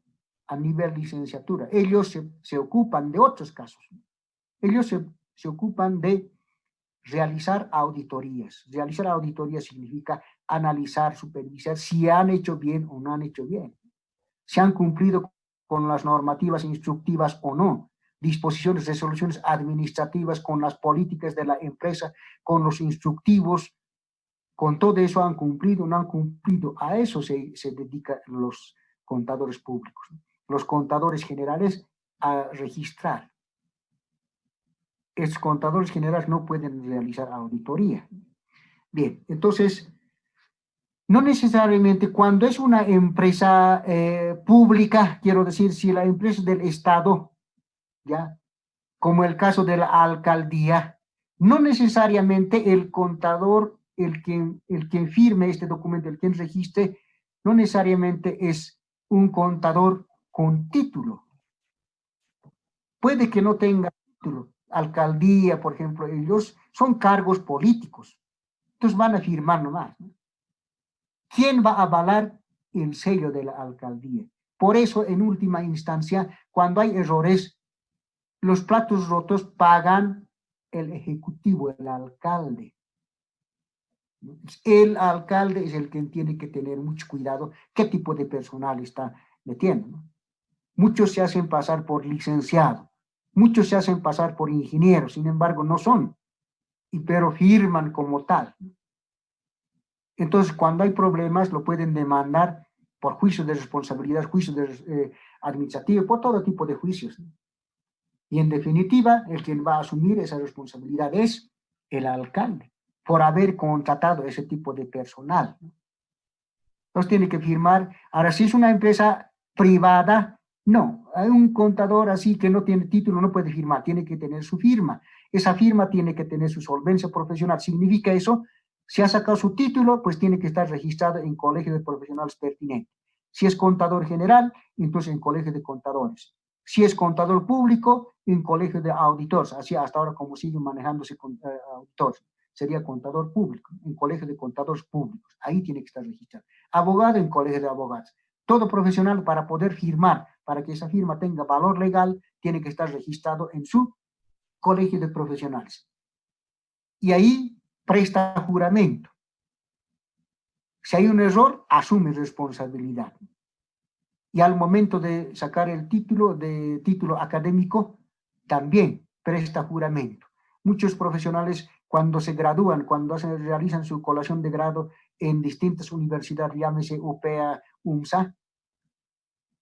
a nivel licenciatura. Ellos se ocupan de otros casos. Ellos se ocupan de realizar auditorías. Realizar auditorías significa analizar, supervisar si han hecho bien o no han hecho bien. Si han cumplido con las normativas instructivas o no. Disposiciones, resoluciones administrativas con las políticas de la empresa, con los instructivos, con todo eso han cumplido o no han cumplido. A eso se dedican los contadores públicos. Los contadores generales a registrar. Estos contadores generales no pueden realizar auditoría. Bien, entonces, no necesariamente cuando es una empresa pública, quiero decir, si la empresa del Estado, ya, como el caso de la alcaldía, no necesariamente el contador, el quien firme este documento, el quien registre, no necesariamente es un contador con título. Puede que no tenga título. Alcaldía, por ejemplo, ellos son cargos políticos. Entonces van a firmar nomás, ¿no? ¿Quién va a avalar el sello de la alcaldía? Por eso, en última instancia, cuando hay errores, los platos rotos pagan el ejecutivo, el alcalde. El alcalde es el que tiene que tener mucho cuidado qué tipo de personal está metiendo, ¿no? Muchos se hacen pasar por licenciado, Muchos se hacen pasar por ingenieros, sin embargo no son, pero firman como tal. Entonces, cuando hay problemas, lo pueden demandar por juicios de responsabilidad, juicios administrativos, por todo tipo de juicios. Y en definitiva, el quien va a asumir esa responsabilidad es el alcalde, por haber contratado ese tipo de personal. Entonces tiene que firmar. Ahora, si es una empresa privada, no. Hay un contador así que no tiene título, no puede firmar, tiene que tener su firma. Esa firma tiene que tener su solvencia profesional. ¿Significa eso? Si ha sacado su título, pues tiene que estar registrado en colegio de profesionales pertinente. Si es contador general, entonces en colegio de contadores. Si es contador público, en colegio de auditores. Así hasta ahora como siguen manejándose con auditores. Sería contador público, en colegio de contadores públicos. Ahí tiene que estar registrado. Abogado en colegio de abogados. Todo profesional para poder firmar, para que esa firma tenga valor legal, tiene que estar registrado en su colegio de profesionales. Y ahí presta juramento. Si hay un error, asume responsabilidad. Y al momento de sacar el título académico, también presta juramento. Muchos profesionales, cuando se gradúan, cuando realizan su colación de grado en distintas universidades, llámese UPEA, UMSA,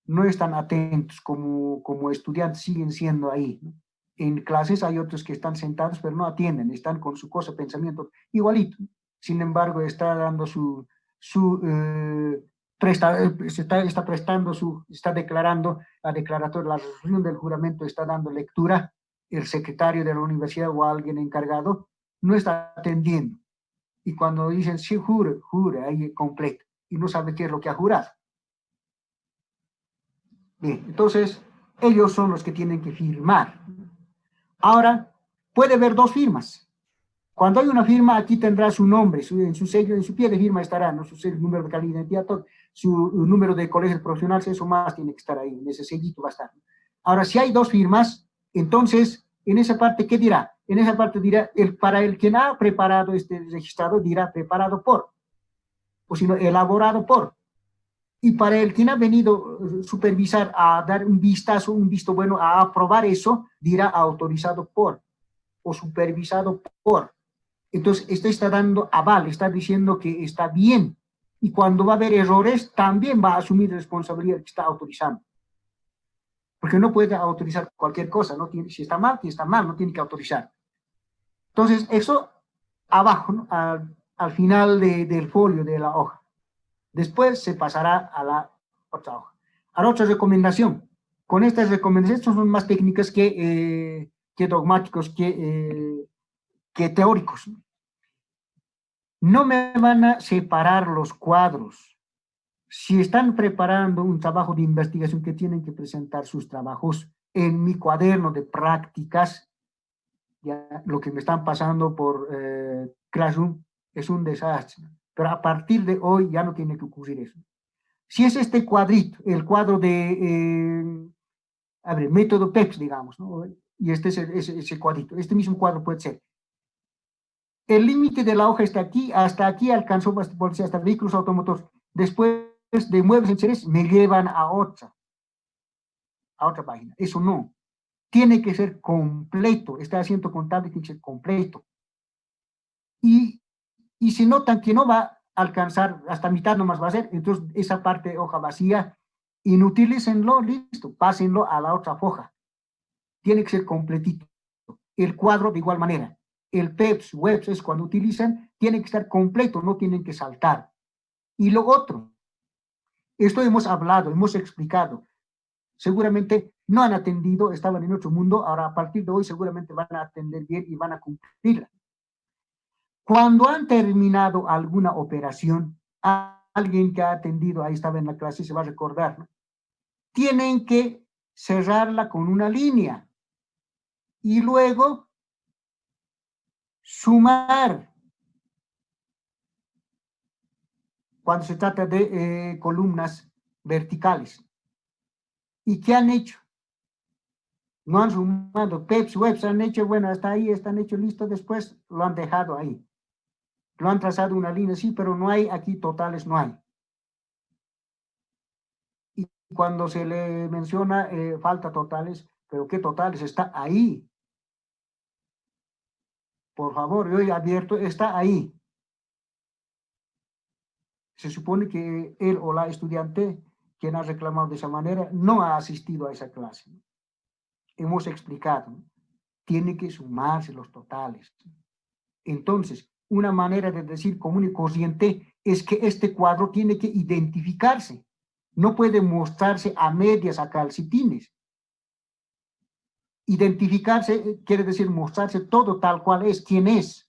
no están atentos como estudiantes, siguen siendo ahí, ¿no? En clases hay otros que están sentados, pero no atienden, están con su cosa, pensamiento igualito. Sin embargo, está dando está declarando la declaratoria, la resolución del juramento, está dando lectura, el secretario de la universidad o alguien encargado no está atendiendo. Y cuando dicen, sí, jure, ahí completo, y no sabe qué es lo que ha jurado. Bien, entonces, ellos son los que tienen que firmar. Ahora, puede haber dos firmas. Cuando hay una firma, aquí tendrá su nombre, en su sello, en su pie de firma estará, ¿no? Su número de calidad de identidad, su número de colegio profesional, eso más tiene que estar ahí, en ese sellito va a estar. Ahora, si hay dos firmas, entonces, en esa parte, ¿qué dirá? En esa parte dirá, para el quien ha preparado este registrado, dirá preparado por, o si no, elaborado por. Y para el quien ha venido a supervisar, a dar un vistazo, un visto bueno, a aprobar eso, dirá autorizado por o supervisado por. Entonces, esto está dando aval, está diciendo que está bien. Y cuando va a haber errores, también va a asumir responsabilidad que está autorizando. Porque no puede autorizar cualquier cosa, ¿no? Si está mal, no tiene que autorizar. Entonces, eso abajo, ¿no? al final del folio, de la hoja. Después se pasará a la otra hoja. Ahora, otra recomendación. Con estas recomendaciones, son más técnicas que dogmáticos, que teóricos. No me van a separar los cuadros. Si están preparando un trabajo de investigación que tienen que presentar sus trabajos en mi cuaderno de prácticas, ya lo que me están pasando por Classroom es un desastre. Pero a partir de hoy ya no tiene que ocurrir eso. Si es este cuadrito, el cuadro de, método PEPS, digamos, ¿no? Y este es ese cuadrito, este mismo cuadro puede ser. El límite de la hoja está aquí, hasta aquí alcanzó hasta vehículos automotores. Después de muebles en series, me llevan a otra página. Eso no. Tiene que ser completo. Este asiento contable tiene que ser completo. Y si notan que no va a alcanzar, hasta mitad nomás va a ser, entonces esa parte de hoja vacía, inutilícenlo, listo, pásenlo a la otra hoja. Tiene que ser completito. El cuadro de igual manera. El PEPS, WEPS, es cuando utilizan, tiene que estar completo, no tienen que saltar. Y lo otro, esto hemos hablado, hemos explicado. Seguramente no han atendido, estaban en otro mundo, ahora a partir de hoy seguramente van a atender bien y van a cumplirla. Cuando han terminado alguna operación, alguien que ha atendido, ahí estaba en la clase, se va a recordar, ¿no? Tienen que cerrarla con una línea y luego sumar. Cuando se trata de columnas verticales. ¿Y qué han hecho? No han sumado. PEPS, WEPS han hecho, bueno, hasta ahí están hechos, listo, después lo han dejado ahí. Lo han trazado una línea, sí, pero no hay aquí totales, no hay. Y cuando se le menciona falta totales, Pero ¿qué totales? Está ahí. Por favor, yo he abierto, está ahí. Se supone que él o la estudiante, quien ha reclamado de esa manera, no ha asistido a esa clase. Hemos explicado, ¿no? Tiene que sumarse los totales. Entonces, una manera de decir común y corriente es que este cuadro tiene que identificarse. No puede mostrarse a medias, a calcetines. Identificarse quiere decir mostrarse todo tal cual es, quién es.